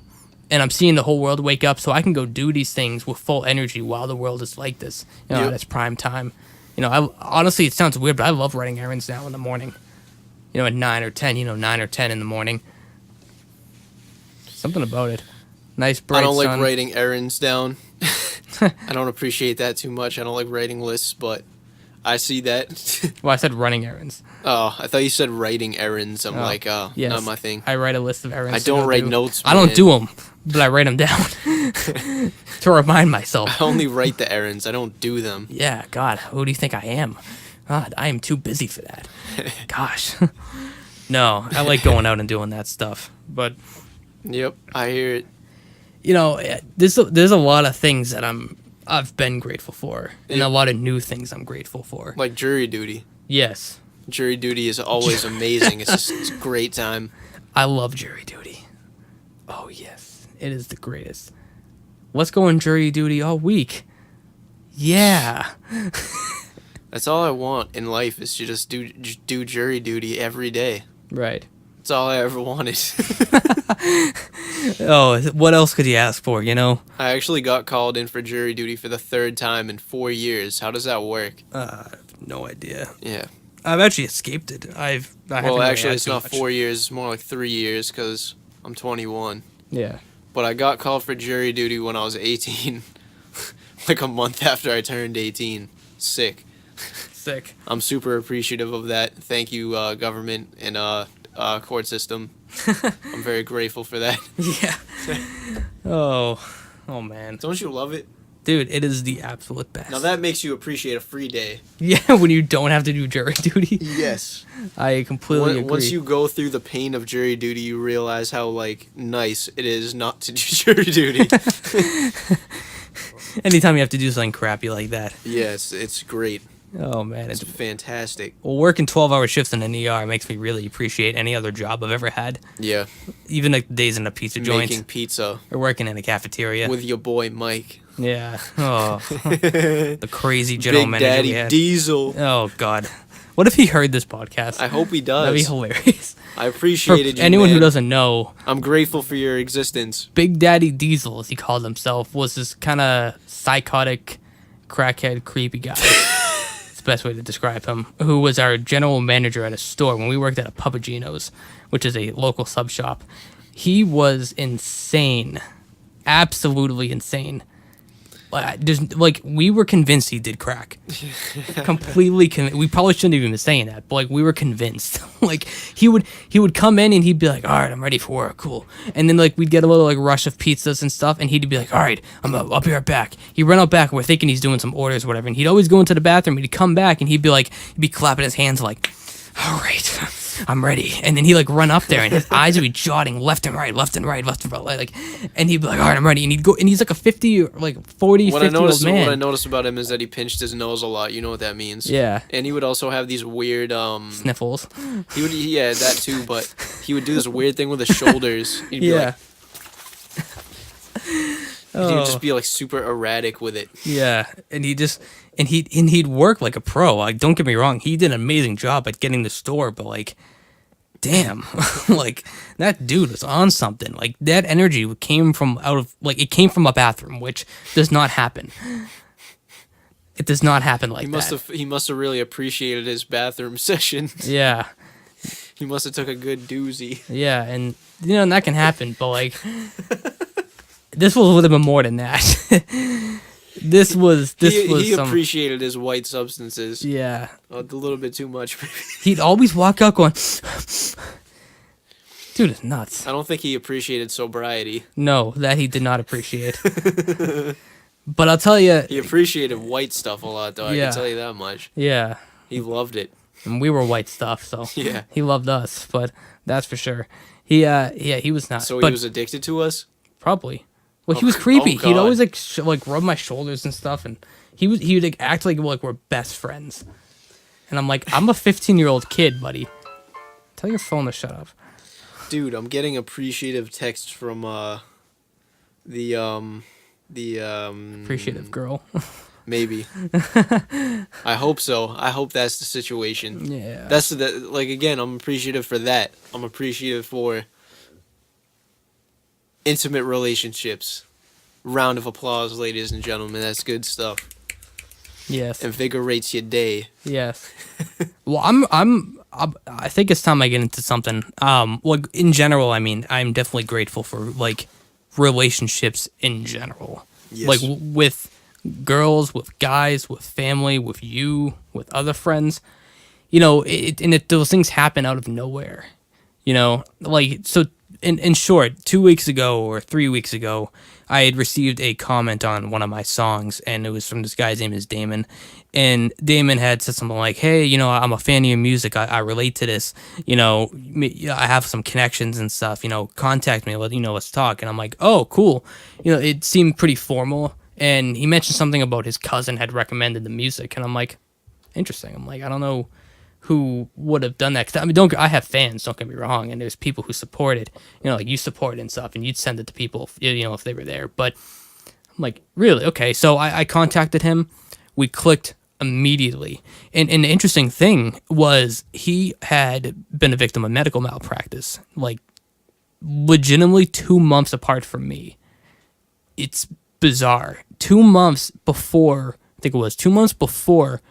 And I'm seeing the whole world wake up so I can go do these things with full energy while the world is like this. Yep. It's prime time. Honestly, it sounds weird, but I love running errands now in the morning. At 9 or 10, 9 or 10 in the morning. Something about it. Nice bright I don't sun. like writing errands down. I don't appreciate that too much. I don't like writing lists, but I see that. Well, I said running errands. Oh, I thought you said writing errands. I'm like, Yes. not my thing. I write a list of errands. I to don't go write do. notes, I don't man. do them, but I write them down to remind myself. I only write the errands. I don't do them. Yeah, God, who do you think I am? God, I am too busy for that. Gosh. No, I like going out and doing that stuff. But, Yep, I hear it. there's a lot of things that I've been grateful for, and a lot of new things I'm grateful for. Like jury duty. Yes, Jury duty is always amazing. It's a great time. I love jury duty. Oh, yes, it is the greatest. Let's go on jury duty all week. Yeah. That's all I want in life is to just do jury duty every day. Right. That's all I ever wanted. Oh, what else could you ask for, I actually got called in for jury duty for the 3rd time in 4 years. How does that work? No idea. Yeah. I've actually escaped it. I Well, haven't actually, really it's had not too much. 4 years. It's more like 3 years because I'm 21. Yeah. But I got called for jury duty when I was 18. Like a month after I turned 18. Sick. Sick. I'm super appreciative of that. Thank you, government and court system. I'm very grateful for that. Yeah. Oh man. Don't you love it? Dude, it is the absolute best. Now that makes you appreciate a free day. Yeah, when you don't have to do jury duty. Yes. I completely agree. Once you go through the pain of jury duty, you realize how, like, nice it is not to do jury duty. Anytime you have to do something crappy like that. Yes, it's great. Oh man, It's fantastic. well, working 12-hour shifts in an ER makes me really appreciate any other job I've ever had. Yeah, Even like days in a pizza joint making pizza or working in a cafeteria. with your boy Mike. Yeah. Oh, the crazy general Big manager we Daddy had. Diesel. Oh God, what if he heard this podcast? I hope he That'd be does. hilarious. I For appreciated you, anyone man. who doesn't know, I'm grateful for your existence. Big Daddy Diesel, as he called himself, was this kind of psychotic, crackhead, creepy guy. It's the best way to describe him. Who was our general manager at a store when we worked at a Papagino's, which is a local sub shop. He was insane, absolutely insane. We were convinced he did crack. Completely convinced. We probably shouldn't even be saying that, but like we were convinced. Like he would come in and he'd be like, "All right, I'm ready for work, cool." And then like we'd get a little like rush of pizzas and stuff, and he'd be like, "All right, I'll be right back." He'd run out back. We're thinking he's doing some orders or whatever, and he'd always go into the bathroom. And he'd come back and he'd be clapping his hands like, "All right, I'm ready." And then he'd like run up there and his eyes would be jotting left and right, left and right, left and right, like, and he'd be like, "All right, I'm ready." And he'd go, and he's like a 50 or like 40, 50-year-old man. What I noticed about him is that he pinched his nose a lot. You know what that means? Yeah. And he would also have these weird Sniffles. Yeah, that too. But he would do this weird thing with his shoulders. He'd be Yeah. he would just be like super erratic with it. Yeah, and he'd work like a pro. Like, don't get me wrong, he did an amazing job at getting the store, but like, damn, like that dude was on something. Like that energy came from a bathroom, which does not happen. It does not happen like that. He must have really appreciated his bathroom sessions. Yeah, He must have took a good doozy. yeah, and and that can happen, but like, this would have been more than that. This was He some, appreciated his white substances. yeah. A little bit too much, maybe. He'd always walk out going, dude, it's nuts. I don't think he appreciated sobriety. No, that he did not appreciate. But I'll tell you, He appreciated white stuff a lot, though. I Yeah. can tell you that much. yeah, He loved it. and we were white stuff, so Yeah. he loved us. But that's for sure. He was not. So but he was addicted to us? probably. Well, he Oh, was creepy. oh, He'd God. always like rub my shoulders and stuff, and he would like act like we're best friends. And I'm like, I'm a 15-year-old kid, buddy. Tell your phone to shut up. Dude, I'm getting appreciative texts from the Appreciative girl. maybe. I hope so. I hope that's the situation. Yeah. That's like again, I'm appreciative for that. I'm appreciative for intimate relationships. Round of applause, ladies and gentlemen. That's good stuff. Yes. Invigorates your day. Yes. Well, I think it's time I get into something. Like in general, I mean, I'm definitely grateful for like relationships in general. Yes. Like with girls, with guys, with family, with you, with other friends. Those things happen out of nowhere. Like so. In short, 2 weeks ago or 3 weeks ago, I had received a comment on one of my songs, and it was from this guy's name is Damon. And Damon had said something like, "Hey, I'm a fan of your music. I relate to this. I have some connections and stuff. Contact me. Let's talk." And I'm like, "Oh, cool." It seemed pretty formal. And he mentioned something about his cousin had recommended the music, and I'm like, interesting. I'm like, I don't know who would have done that. 'Cause, I mean, I have fans, don't get me wrong, and there's people who support it, like you support it and stuff, and you'd send it to people, if they were there. But I'm like, really? Okay. So I contacted him. We clicked immediately. And the interesting thing was he had been a victim of medical malpractice, like legitimately 2 months apart from me. It's bizarre. 2 months before, I think it was 2 months before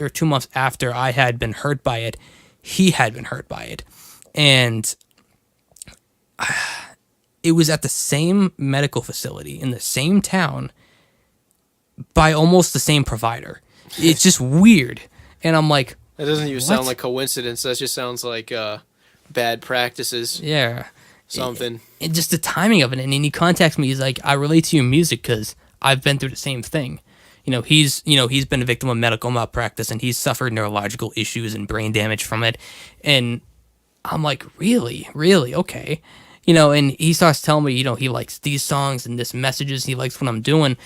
or 2 months after I had been hurt by it, he had been hurt by it. And it was at the same medical facility in the same town by almost the same provider. It's just weird. And I'm like, That doesn't even what? sound like coincidence. That just sounds like bad practices. Yeah. Something. And just the timing of it. And then he contacts me. He's like, I relate to your music because I've been through the same thing. He's been a victim of medical malpractice and he's suffered neurological issues and brain damage from it. And I'm like, really? Okay. and he starts telling me, he likes these songs and this messages. He likes what I'm doing.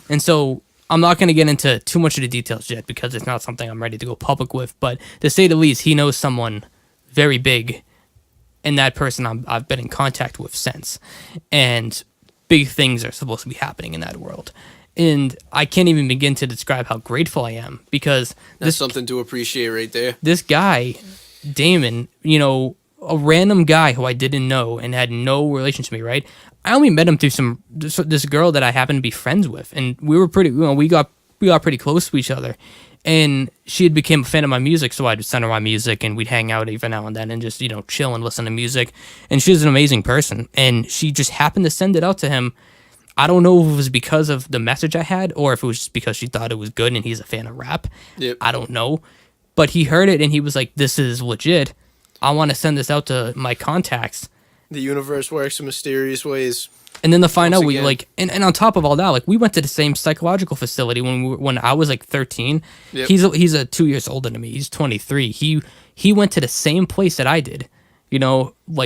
And so I'm not going to get into too much of the details yet because it's not something I'm ready to go public with. But to say the least, he knows someone very big, and that person I've been in contact with since. And big things are supposed to be happening in that world. And I can't even begin to describe how grateful I am because That's something to appreciate right there. this guy, Damon, a random guy who I didn't know and had no relation to me, right? I only met him through this girl that I happened to be friends with, and we were pretty, we got pretty close to each other, and she had become a fan of my music, so I'd send her my music, and we'd hang out even now and then, and just chill and listen to music. And she's an amazing person, and she just happened to send it out to him. I don't know if it was because of the message I had, or if it was just because she thought it was good, and he's a fan of rap. Yep. I don't know, but he heard it, and he was like, "This is legit. I want to send this out to my contacts." The universe works in mysterious ways. And then to find Once out, we again. and on top of all that, we went to the same psychological facility when I was 13. Yep. He's 2 years older than me. He's 23. He went to the same place that I did,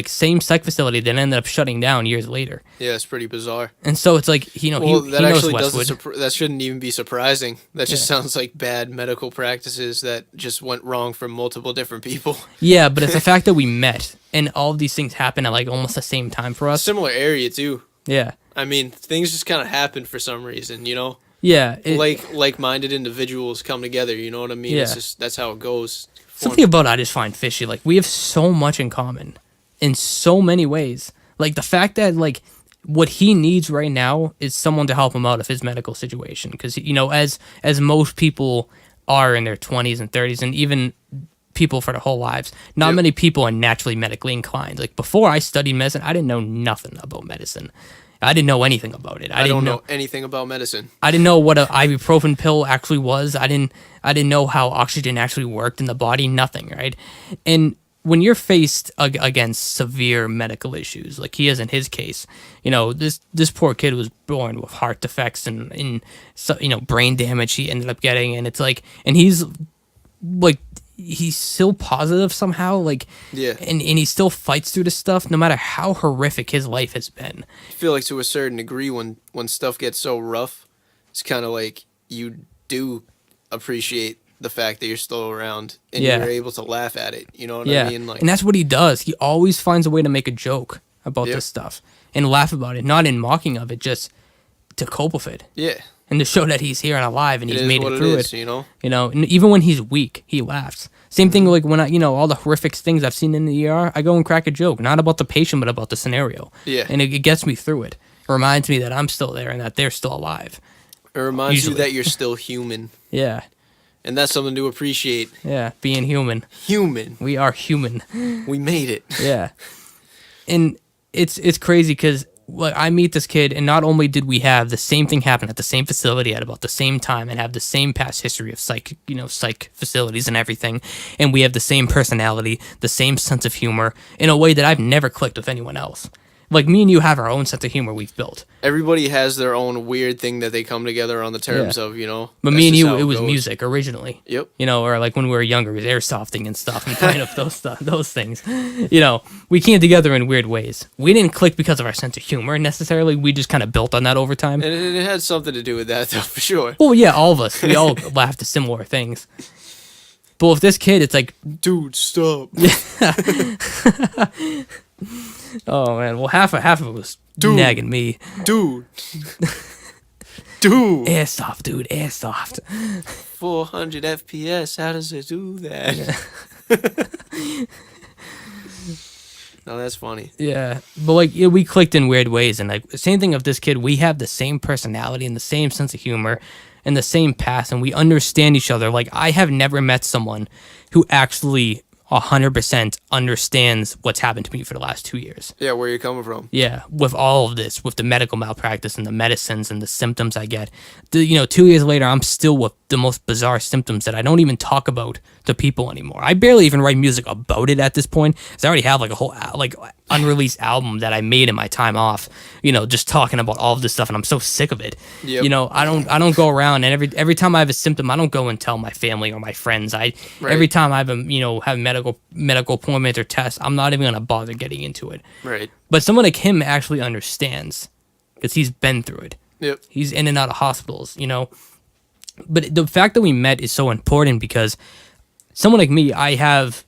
same psych facility that ended up shutting down years later. Yeah, it's pretty bizarre. And so it's like, Well, he that knows actually Westwood. that shouldn't even be surprising. That just Yeah. sounds like bad medical practices that just went wrong for multiple different people. Yeah, but it's the fact that we met and all of these things happen at almost the same time for us. Similar area too. Yeah. I mean, things just kind of happen for some reason, Yeah. Like-minded individuals come together. You know what I mean? Yeah. It's just that's how it goes. Something about it I just find fishy. We have so much in common in so many ways. The fact that what he needs right now is someone to help him out of his medical situation. Because as most people are in their 20s and 30s, and even people for their whole lives, not Yep. many people are naturally medically inclined. Before I studied medicine, I didn't know nothing about medicine. I didn't know anything about it. I don't know anything about medicine. I didn't know what an ibuprofen pill actually was. I didn't know how oxygen actually worked in the body. Nothing, right? And when you're faced against severe medical issues, like he is in his case, this poor kid was born with heart defects and so, brain damage he ended up getting, and it's and he's he's still positive somehow, Yeah. and he still fights through this stuff no matter how horrific his life has been. I feel like to a certain degree when stuff gets so rough, it's kind of like you do appreciate the fact that you're still around and Yeah. you're able to laugh at it. You know what Yeah, I mean? and that's what he does. He always finds a way to make a joke about Yep. this stuff and laugh about it, not in mocking of it, just to cope with it yeah, and to show that he's here and alive and it he's is made what it it through is. it. And even when he's weak, he laughs. Same thing when I, all the horrific things I've seen in the ER, I go and crack a joke, not about the patient, but about the scenario. Yeah. And it gets me through it. It reminds me that I'm still there and that they're still alive. It reminds Usually. you that you're still human, Yeah. and that's something to appreciate. Yeah. Being human. Human, We are human. we made it. Yeah. And it's crazy because I meet this kid, and not only did we have the same thing happen at the same facility at about the same time and have the same past history of psych facilities and everything, and we have the same personality, the same sense of humor in a way that I've never clicked with anyone else. Me and you have our own sense of humor we've built. Everybody has their own weird thing that they come together on the terms Yeah. of, But that's me and just you, how it was goes. music originally. Yep. Or when we were younger, it was airsofting and stuff and playing up those things. We came together in weird ways. We didn't click because of our sense of humor necessarily. We just kind of built on that over time. And it had something to do with that, though, for sure. Well, yeah, all of us. We all laughed at similar things. But with this kid, it's Dude, stop. oh man. Well, half of it was Dude. nagging me. Dude. Dude. Airsoft, dude. Airsoft. 400 FPS, how does it do that? No, that's funny. Yeah, but we clicked in weird ways, and same thing of this kid. We have the same personality and the same sense of humor and the same past, and we understand each other. I have never met someone who actually 100% understands what's happened to me for the last 2 years. Yeah, where you're coming from. Yeah, with all of this, with the medical malpractice and the medicines and the symptoms I get. 2 years later, I'm still with the most bizarre symptoms that I don't even talk about to people anymore. I barely even write music about it at this point, because I already have a whole unreleased album that I made in my time off, you know, just talking about all of this stuff, and I'm so sick of it. Yep. You know, I don't go around, and every time I have a symptom, I don't go and tell my family or my friends. Every time I have a, you know, have medical appointment or test, I'm not even gonna bother getting into it. Right. But someone like him actually understands, because he's been through it. Yep. He's in and out of hospitals, you know. But the fact that we met is so important, because someone like me, I have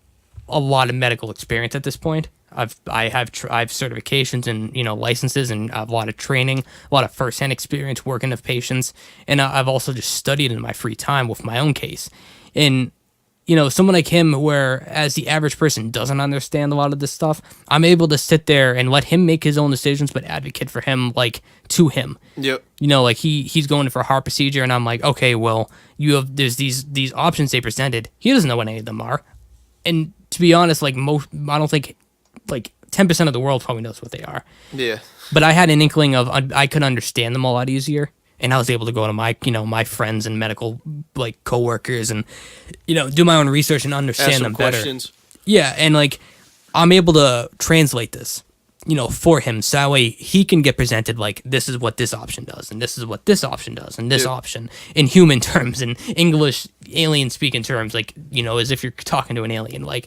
a lot of medical experience at this point. I have certifications and, you know, licenses, and I have a lot of training, a lot of firsthand experience working with patients, and I've also just studied in my free time with my own case. And, you know, someone like him, where as the average person doesn't understand a lot of this stuff, I'm able to sit there and let him make his own decisions, but advocate for him, like, to him. Yep. You know, like he's going for a heart procedure, and I'm like, okay, well, there's these options they presented. He doesn't know what any of them are, and to be honest, like I don't think like 10% of the world probably knows what they are. Yeah. But I had an inkling of I could understand them a lot easier, and I was able to go to my friends and medical like coworkers, and, you know, do my own research and understand them better. Questions. Yeah, and like I'm able to translate this, you know, for him, so that way he can get presented like, this is what this option does, and this is what this option does, and this option in human terms, in English alien speaking terms, like, you know, as if you're talking to an alien, like,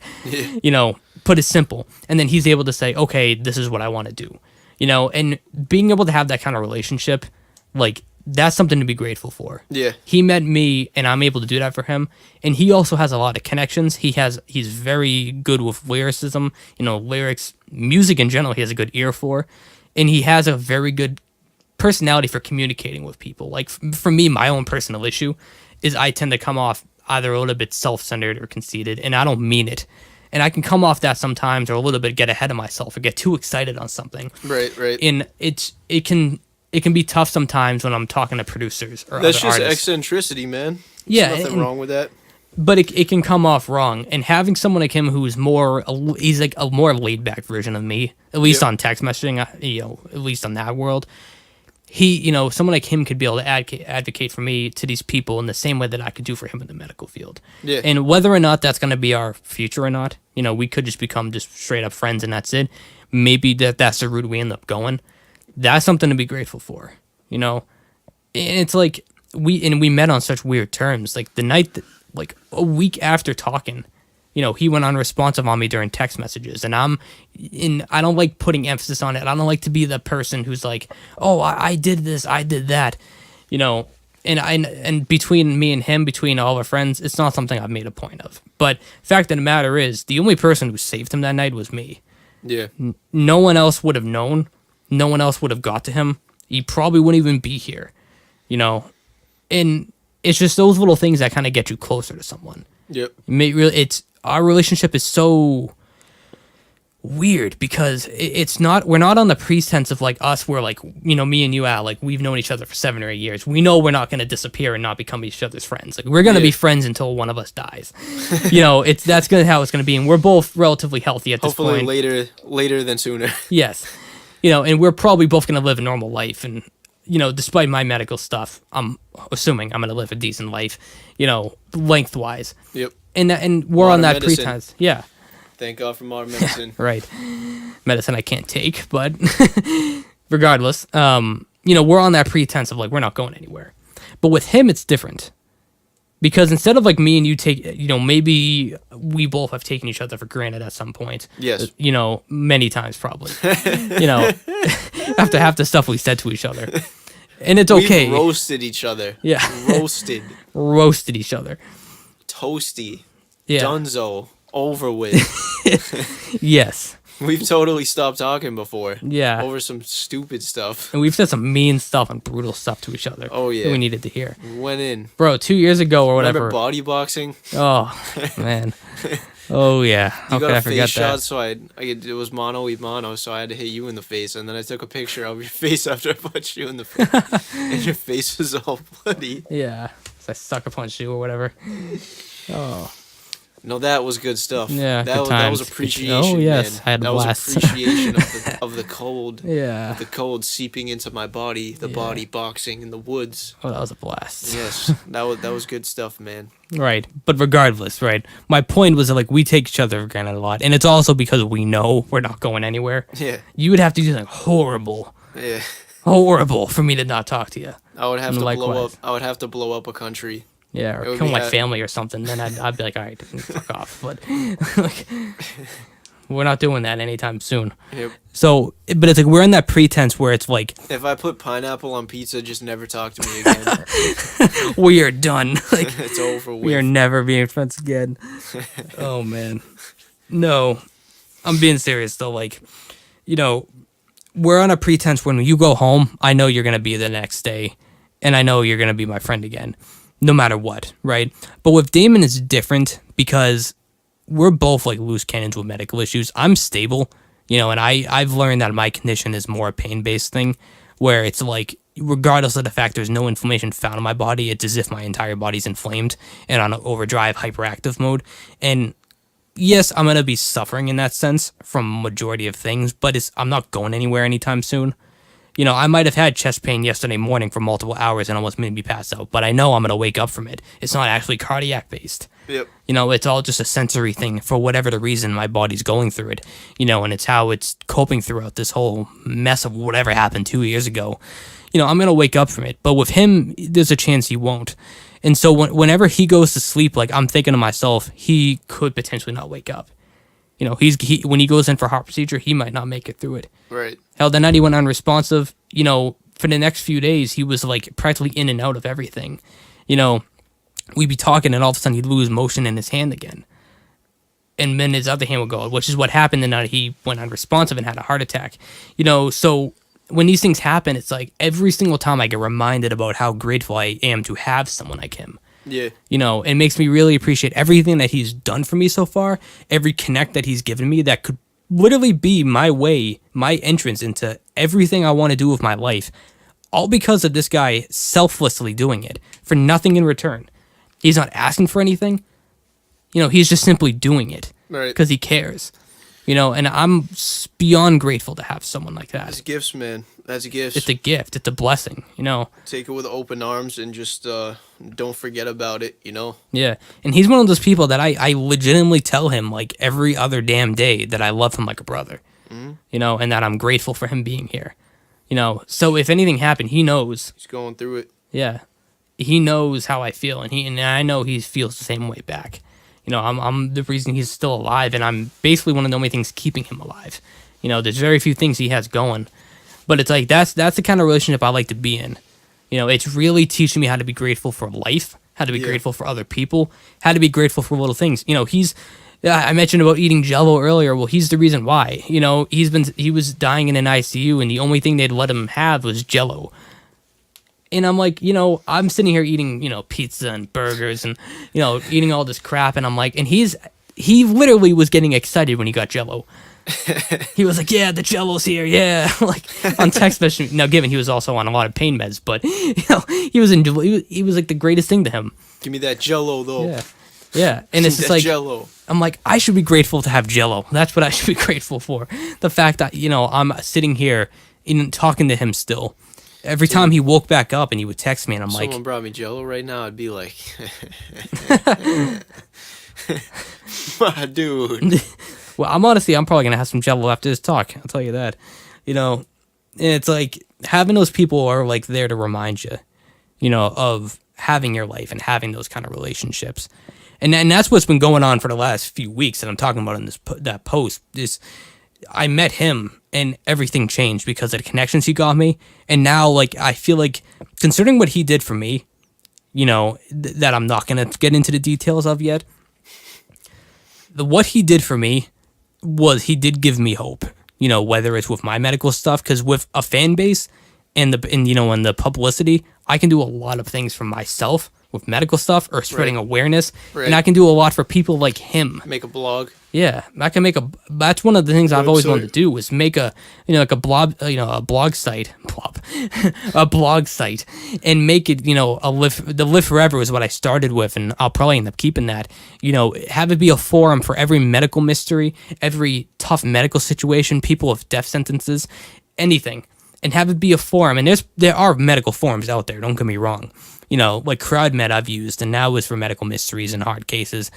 you know, put it simple. And then he's able to say, okay, this is what I want to do, you know. And being able to have that kind of relationship, like, that's something to be grateful for. Yeah. He met me, and I'm able to do that for him. And he also has a lot of connections. He's very good with lyricism, you know, lyrics, music in general. He has a good ear for, and he has a very good personality for communicating with people. Like, for me, my own personal issue is I tend to come off either a little bit self-centered or conceited, and I don't mean it. And I can come off that sometimes, or a little bit get ahead of myself, or get too excited on something. Right. And it can be tough sometimes when I'm talking to producers or That's other just artists. eccentricity, man. Yeah, There's nothing wrong with that. But it can come off wrong. And having someone like him who's he's like a more laid back version of me, at least on text messaging, you know, at least on that world. You know, someone like him could be able to advocate for me to these people in the same way that I could do for him in the medical field. Yeah. And whether or not that's going to be our future or not, you know, we could just become just straight up friends and that's it. Maybe that's the route we end up going. That's something to be grateful for, you know. And it's like we met on such weird terms. Like the night that, like a week after talking, you know, he went unresponsive on me during text messages, and I don't like putting emphasis on it. I don't like to be the person who's like, oh, I did this, I did that, you know. And between me and him, between all our friends, it's not something I've made a point of. But fact of the matter is, the only person who saved him that night was me. Yeah. No one else would have known. No one else would have got to him. He probably wouldn't even be here, you know. And it's just those little things that kind of get you closer to someone. Yep. Our relationship is so weird because we're not on the pretense of like us where like, you know, me and you, Al, like we've known each other for 7 or 8 years. We know we're not going to disappear and not become each other's friends. Like we're going to be friends until one of us dies. You know, that's how it's going to be. And we're both relatively healthy at this point. Hopefully later than sooner. Yes. You know, and we're probably both going to live a normal life. And, you know, despite my medical stuff, I'm assuming I'm going to live a decent life, you know, lengthwise. Yep. And we're Modern on that medicine. pretense. Yeah. Thank God for modern medicine. Right. Medicine I can't take, but regardless, you know, we're on that pretense of like, we're not going anywhere. But with him, it's different. Because instead of like me and you you know, maybe we both have taken each other for granted at some point. Yes. You know, many times probably. You know, after half the stuff we said to each other. And it's okay. We roasted each other. Yeah. Roasted each other. Toasty. Yeah. Dunzo. Over with. Yes. We've totally stopped talking before. Yeah. Over some stupid stuff. And we've said some mean stuff and brutal stuff to each other. Oh, yeah. That we needed to hear. Went in. Bro, 2 years ago or whatever. Remember body boxing? Oh, man. Oh, yeah. How You could got I a forget face shot, that? so it was mono y mono, so I had to hit you in the face, and then I took a picture of your face after I punched you in the face, and your face was all bloody. Yeah. So I sucker punched you or whatever. Oh. No, that was good stuff. Yeah, that good was, that was times. appreciation. Oh, yes, man. I had a that blast. was appreciation of the cold. Yeah. Of the cold seeping into my body. The body boxing in the woods. Oh, that was a blast. Yes, that was good stuff, man. Right. But regardless, right, my point was that, like, we take each other for granted a lot. And it's also because we know we're not going anywhere. Yeah. You would have to do something horrible. Yeah. Horrible for me to not talk to you. I would have to Likewise. blow up. I would have to blow up a country. Yeah, It or would kill be my a- family or something. Then I'd be like, all right, fuck off. But like, we're not doing that anytime soon. Yep. So, but it's like we're in that pretense where it's like If I put pineapple on pizza, just never talk to me again. we are done. Like It's over with. we are never being friends again. Oh man, no, I'm being serious though. Like, you know, we're on a pretense when you go home. I know you're gonna be the next day, and I know you're gonna be my friend again, no matter what, right? But with Damon, it's different because we're both like loose cannons with medical issues. I'm stable, you know, and I've learned that my condition is more a pain-based thing, where it's like, regardless of the fact there's no inflammation found in my body, it's as if my entire body's inflamed and on an overdrive hyperactive mode. And yes, I'm gonna be suffering in that sense from majority of things, but I'm not going anywhere anytime soon. You know, I might have had chest pain yesterday morning for multiple hours and almost made me pass out, but I know I'm gonna wake up from it. It's not actually cardiac based. Yep. You know, it's all just a sensory thing for whatever the reason my body's going through it. You know, and it's how it's coping throughout this whole mess of whatever happened 2 years ago. You know, I'm going to wake up from it. But with him, there's a chance he won't. And so whenever he goes to sleep, like, I'm thinking to myself, he could potentially not wake up. You know, when he goes in for a heart procedure, he might not make it through it. Right. Hell, the night he went unresponsive, you know, for the next few days, he was, like, practically in and out of everything. You know, we'd be talking and all of a sudden he'd lose motion in his hand again. And then his other hand would go, which is what happened the night he went unresponsive and had a heart attack. You know, so when these things happen, it's like every single time I get reminded about how grateful I am to have someone like him. Yeah. You know, it makes me really appreciate everything that he's done for me so far, every connect that he's given me that could literally be my way, my entrance into everything I want to do with my life, all because of this guy selflessly doing it for nothing in return. He's not asking for anything. You know, he's just simply doing it Right. because he cares. You know, and I'm beyond grateful to have someone like That's that. gifts, man. That's gifts. It's a gift. It's a blessing, you know. Take it with open arms and just don't forget about it, you know? Yeah. And he's one of those people that I legitimately tell him, like, every other damn day that I love him like a brother. Mm-hmm. You know, and that I'm grateful for him being here. You know, so if anything happened, he knows. He's going through it. Yeah. He knows how I feel, and I know he feels the same way back. You know, I'm the reason he's still alive, and I'm basically one of the only things keeping him alive. You know, there's very few things he has going, but it's like that's the kind of relationship I like to be in. You know, it's really teaching me how to be grateful for life, how to be grateful for other people, how to be grateful for little things. You know, I mentioned about eating Jell-O earlier. Well, he's the reason why. You know, he was dying in an ICU, and the only thing they'd let him have was Jell-O. And I'm like, you know, I'm sitting here eating, you know, pizza and burgers and, you know, eating all this crap. And I'm like, and he literally was getting excited when he got Jell-O. He was like, yeah, the Jell-O's here. Yeah. Like on text message. Now, given he was also on a lot of pain meds, but, you know, he was like the greatest thing to him. Give me that Jell-O, though. Yeah. Yeah. And it's just like, Jell-O. I'm like, I should be grateful to have Jell-O. That's what I should be grateful for. The fact that, you know, I'm sitting here and talking to him still. Every time he woke back up and he would text me, and I'm like, someone brought me Jell-O right now, I'd be like, my dude. well, I'm probably going to have some Jell-O after this talk. I'll tell you that. You know, and it's like having those people are like there to remind you, you know, of having your life and having those kind of relationships. And that's what's been going on for the last few weeks that I'm talking about in that post. I met him and everything changed because of the connections he got me. And now, like, I feel like, considering what he did for me, you know, that I'm not going to get into the details of yet, what he did for me was he did give me hope, you know, whether it's with my medical stuff, because with a fan base and the publicity, I can do a lot of things for myself with medical stuff or spreading Right. awareness. Right. And I can do a lot for people like him. Make a blog. Yeah, I can make that's one of the things I've always wanted to Website. do is make a, like a a blog site, a blog site, and make it, the Live Forever is what I started with, and I'll probably end up keeping that. Have it be a forum for every medical mystery, every tough medical situation, people with death sentences, anything, and have it be a forum. And there are medical forums out there. Don't get me wrong. Like CrowdMed I've used, and now is for medical mysteries and hard cases.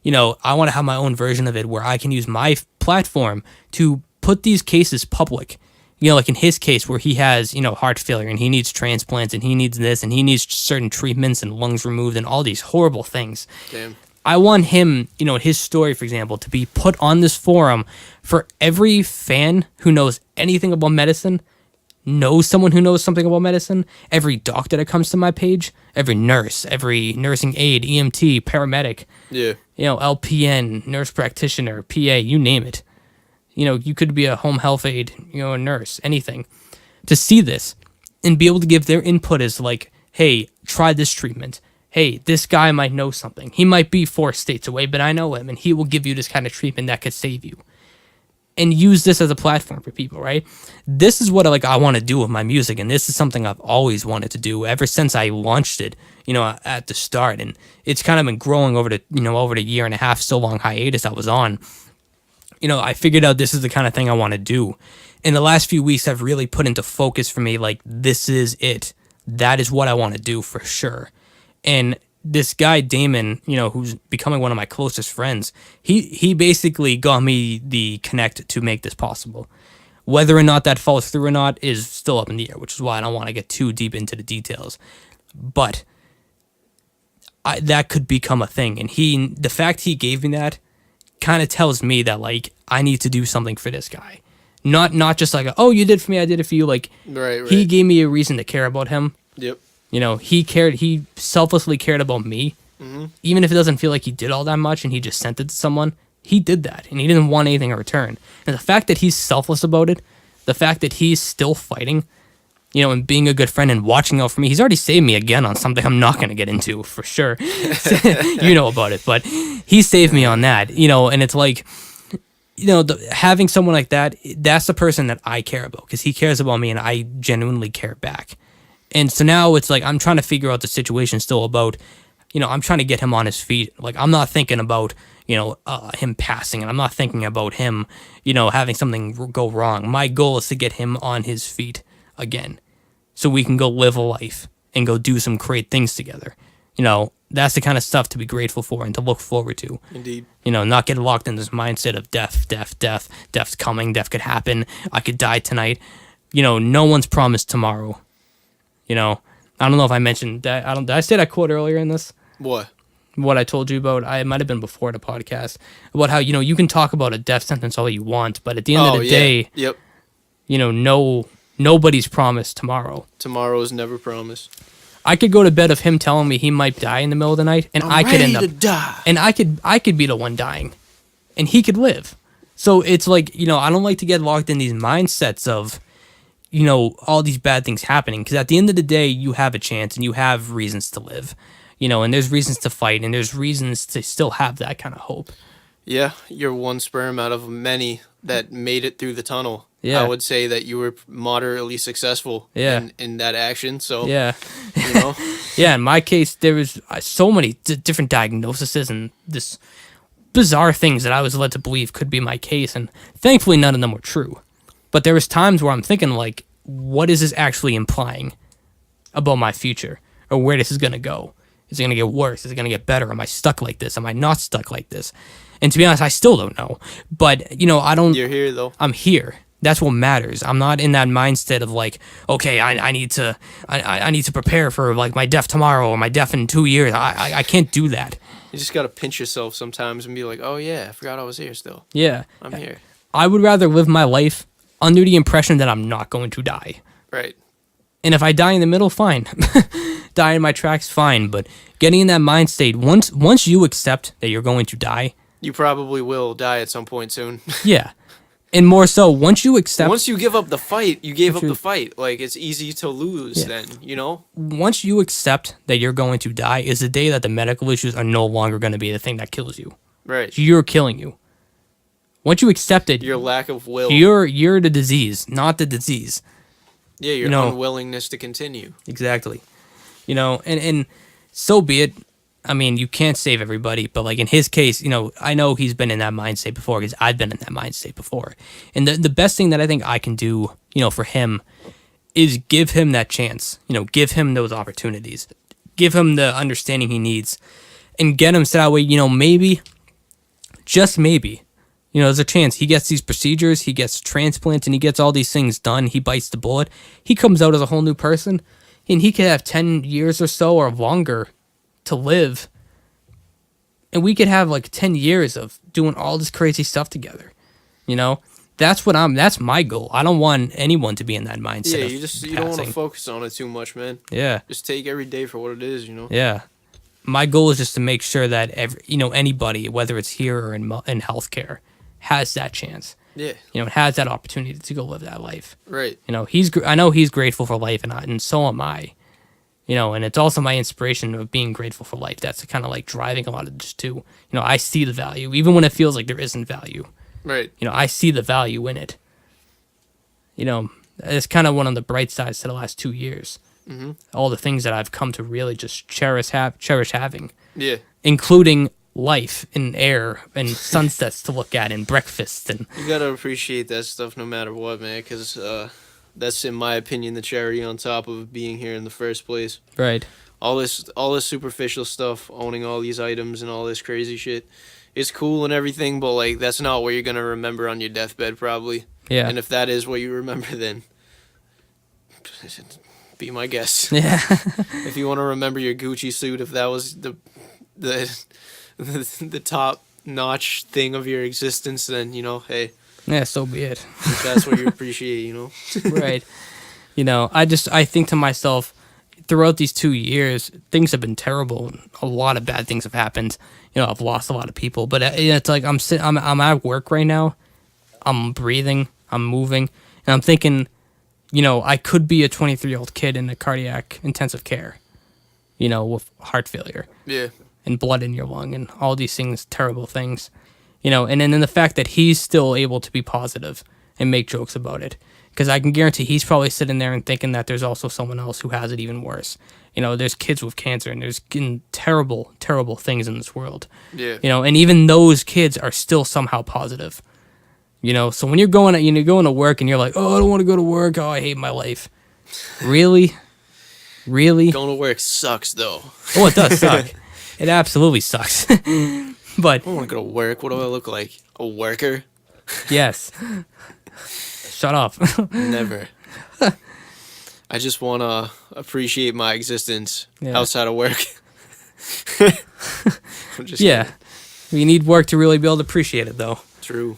I want to have my own version of it where I can use my platform to put these cases public. Like in his case where he has, heart failure and he needs transplants and he needs this and he needs certain treatments and lungs removed and all these horrible things. Damn. I want him, his story, for example, to be put on this forum for every fan who knows anything about medicine, knows someone who knows something about medicine, every doctor that comes to my page, every nurse, every nursing aide, EMT, paramedic, Yeah. LPN, nurse practitioner, PA, you name it. You could be a home health aide, a nurse, anything. To see this and be able to give their input as like, hey, try this treatment. Hey, this guy might know something. He might be 4 states away, but I know him, and he will give you this kind of treatment that could save you. And use this as a platform for people, right? This is what I want to do with my music, and this is something I've always wanted to do ever since I launched it, at the start. And it's kind of been growing over the year and a half, so long hiatus I was on. I figured out this is the kind of thing I want to do. In the last few weeks, I've really put into focus for me, like, this is it. That is what I want to do for sure. And this guy Damon, who's becoming one of my closest friends, he basically got me the connect to make this possible. Whether or not that falls through or not is still up in the air, which is why I don't want to get too deep into the details. But that could become a thing, and the fact he gave me that kind of tells me that like I need to do something for this guy, not just like oh you did for me, I did it for you. Like Right. he gave me a reason to care about him. Yep. He selflessly cared about me. Mm-hmm. Even if it doesn't feel like he did all that much and he just sent it to someone, he did that and he didn't want anything in return. And the fact that he's selfless about it, the fact that he's still fighting, and being a good friend and watching out for me, he's already saved me again on something I'm not going to get into for sure. You know about it, but he saved me on that, and it's like, having someone like that, that's the person that I care about because he cares about me and I genuinely care back. And so now it's like I'm trying to figure out the situation still about, I'm trying to get him on his feet. Like I'm not thinking about, him passing, and I'm not thinking about him, having something go wrong. My goal is to get him on his feet again so we can go live a life and go do some great things together. That's the kind of stuff to be grateful for and to look forward to. Indeed. Not get locked in this mindset of death's coming, death could happen, I could die tonight. No one's promised tomorrow. I don't know if I mentioned that. Did I say that quote earlier in this? What? What I told you about? It might have been before the podcast about how you can talk about a death sentence all you want, but at the end of the day, Yep. Nobody's promised tomorrow. Tomorrow is never promised. I could go to bed of him telling me he might die in the middle of the night, and I could end up to die. and I could be the one dying, and he could live. So it's like I don't like to get locked in these mindsets of all these bad things happening, because at the end of the day, you have a chance and you have reasons to live, and there's reasons to fight and there's reasons to still have that kind of hope. Yeah, you're one sperm out of many that made it through the tunnel. Yeah. I would say that you were moderately successful in that action. So, Yeah. you know, Yeah, in my case, there was so many different diagnoses and this bizarre things that I was led to believe could be my case, and thankfully none of them were true. But there was times where I'm thinking, like, what is this actually implying about my future, or where this is going to go? Is it going to get worse? Is it going to get better? Am I stuck like this? Am I not stuck like this? And to be honest, I still don't know. But, I don't... you're here, though. I'm here. That's what matters. I'm not in that mindset of like, okay, I need to prepare for like my death tomorrow or my death in 2 years. I can't do that. You just got to pinch yourself sometimes and be like, oh, yeah, I forgot I was here still. Yeah. I'm here. I would rather live my life under the impression that I'm not going to die. Right. And if I die in the middle, fine. Die in my tracks, fine. But getting in that mind state, once you accept that you're going to die, You probably will die at some point soon. yeah. And more so, once you accept... Once you give up the fight, you gave up the fight. Like, it's easy to lose then, Once you accept that you're going to die is the day that the medical issues are no longer going to be the thing that kills you. Right. You're killing you. Once you accept it... Your lack of will. You're the disease, not the disease. Yeah, your unwillingness to continue. Exactly. And so be it. I mean, you can't save everybody, but like in his case, I know he's been in that mind state before because I've been in that mind state before. And the best thing that I think I can do, for him is give him that chance, give him those opportunities, give him the understanding he needs and get him so that way, maybe, just maybe, there's a chance he gets these procedures, he gets transplants and he gets all these things done. He bites the bullet. He comes out as a whole new person and he could have 10 years or so or longer to live, and we could have like 10 years of doing all this crazy stuff together. That's my goal. I don't want anyone to be in that mindset. Yeah, you don't want to focus on it too much, man. Yeah, just take every day for what it is. Yeah, my goal is just to make sure that anybody, whether it's here or in healthcare, has that chance. Yeah, has that opportunity to go live that life. Right. I know he's grateful for life, and so am I. And it's also my inspiration of being grateful for life. That's kind of like driving a lot of this too. I see the value, even when it feels like there isn't value. Right. I see the value in it. It's kind of one of the bright sides to the last 2 years. Mm-hmm. All the things that I've come to really just cherish having. Yeah. Including life and air and sunsets to look at and breakfasts and. You gotta appreciate that stuff no matter what, man, because that's, in my opinion, the cherry on top of being here in the first place. Right. All this superficial stuff, owning all these items and all this crazy shit, it's cool and everything, but like that's not what you're gonna remember on your deathbed, probably. Yeah. And if that is what you remember, then be my guest. Yeah. If you want to remember your Gucci suit, if that was the top notch thing of your existence, then hey. Yeah, so be it. If that's what you appreciate, Right. I think to myself, throughout these 2 years, things have been terrible. A lot of bad things have happened. I've lost a lot of people, but it's like I'm at work right now. I'm breathing, I'm moving, and I'm thinking, I could be a 23-year-old kid in a cardiac intensive care, with heart failure. Yeah. And blood in your lung and all these things, terrible things. And then the fact that he's still able to be positive and make jokes about it. Because I can guarantee he's probably sitting there and thinking that there's also someone else who has it even worse. There's kids with cancer and there's terrible, terrible things in this world. Yeah. And even those kids are still somehow positive. So when you're going to work and you're like, oh, I don't want to go to work. Oh, I hate my life. Really? Really? Going to work sucks, though. Oh, it does suck. It absolutely sucks. But I don't want to go to work. What do I look like? A worker? Yes. Shut up. Never. I just want to appreciate my existence outside of work. Yeah. We need work to really be able to appreciate it, though. True.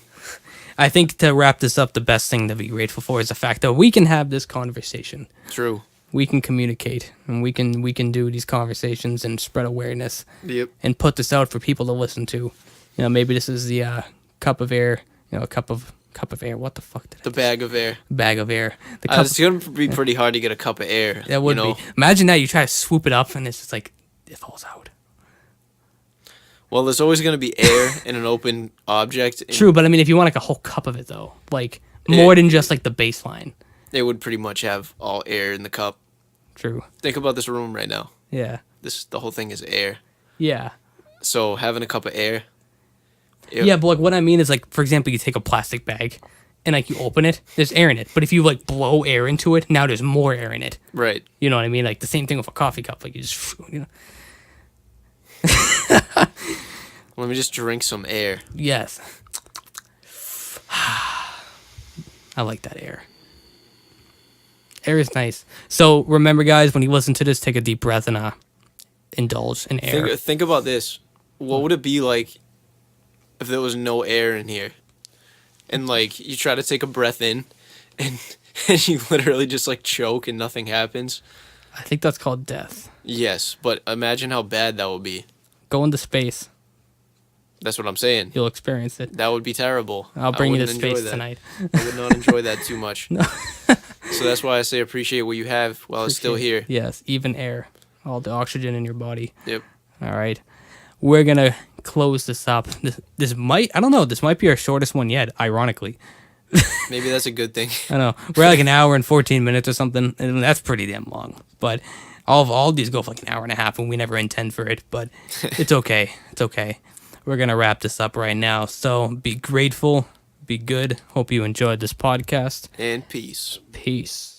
I think to wrap this up, the best thing to be grateful for is the fact that we can have this conversation. True. We can communicate, and we can do these conversations and spread awareness. Yep. And put this out for people to listen to. Maybe this is the cup of air. A cup of air. What the fuck? The bag of air. Bag of air. It's gonna be pretty hard to get a cup of air. That would be. Imagine that you try to swoop it up and it's just like it falls out. Well, there's always gonna be air in an open object. True, but I mean, if you want like a whole cup of it though, like more than just like the baseline. It would pretty much have all air in the cup. True. Think about this room right now. Yeah. The whole thing is air. Yeah. So having a cup of air. Yeah, but like what I mean is like, for example, you take a plastic bag and like you open it, there's air in it. But if you like blow air into it, now there's more air in it. Right. You know what I mean? Like the same thing with a coffee cup. Like you just, Let me just drink some air. Yes. I like that air. Air is nice. So remember, guys, when you listen to this, take a deep breath and indulge in air. Think about this. What would it be like if there was no air in here? And like you try to take a breath in and you literally just like choke and nothing happens. I think that's called death. Yes, but imagine how bad that would be. Go into space. That's what I'm saying. You'll experience it. That would be terrible. I'll bring you to wouldn't enjoy space that. tonight. I would not enjoy that too much. No. So that's why I say appreciate what you have while it's still here. Yes, even air. All the oxygen in your body. Yep. All right. We're going to close this up. This might, I don't know, this might be our shortest one yet, ironically. Maybe that's a good thing. I know. We're like an hour and 14 minutes or something, and that's pretty damn long. But all these go for like an hour and a half, and we never intend for it. But it's okay. It's okay. We're going to wrap this up right now. So be grateful. Be good. Hope you enjoyed this podcast. And peace. Peace.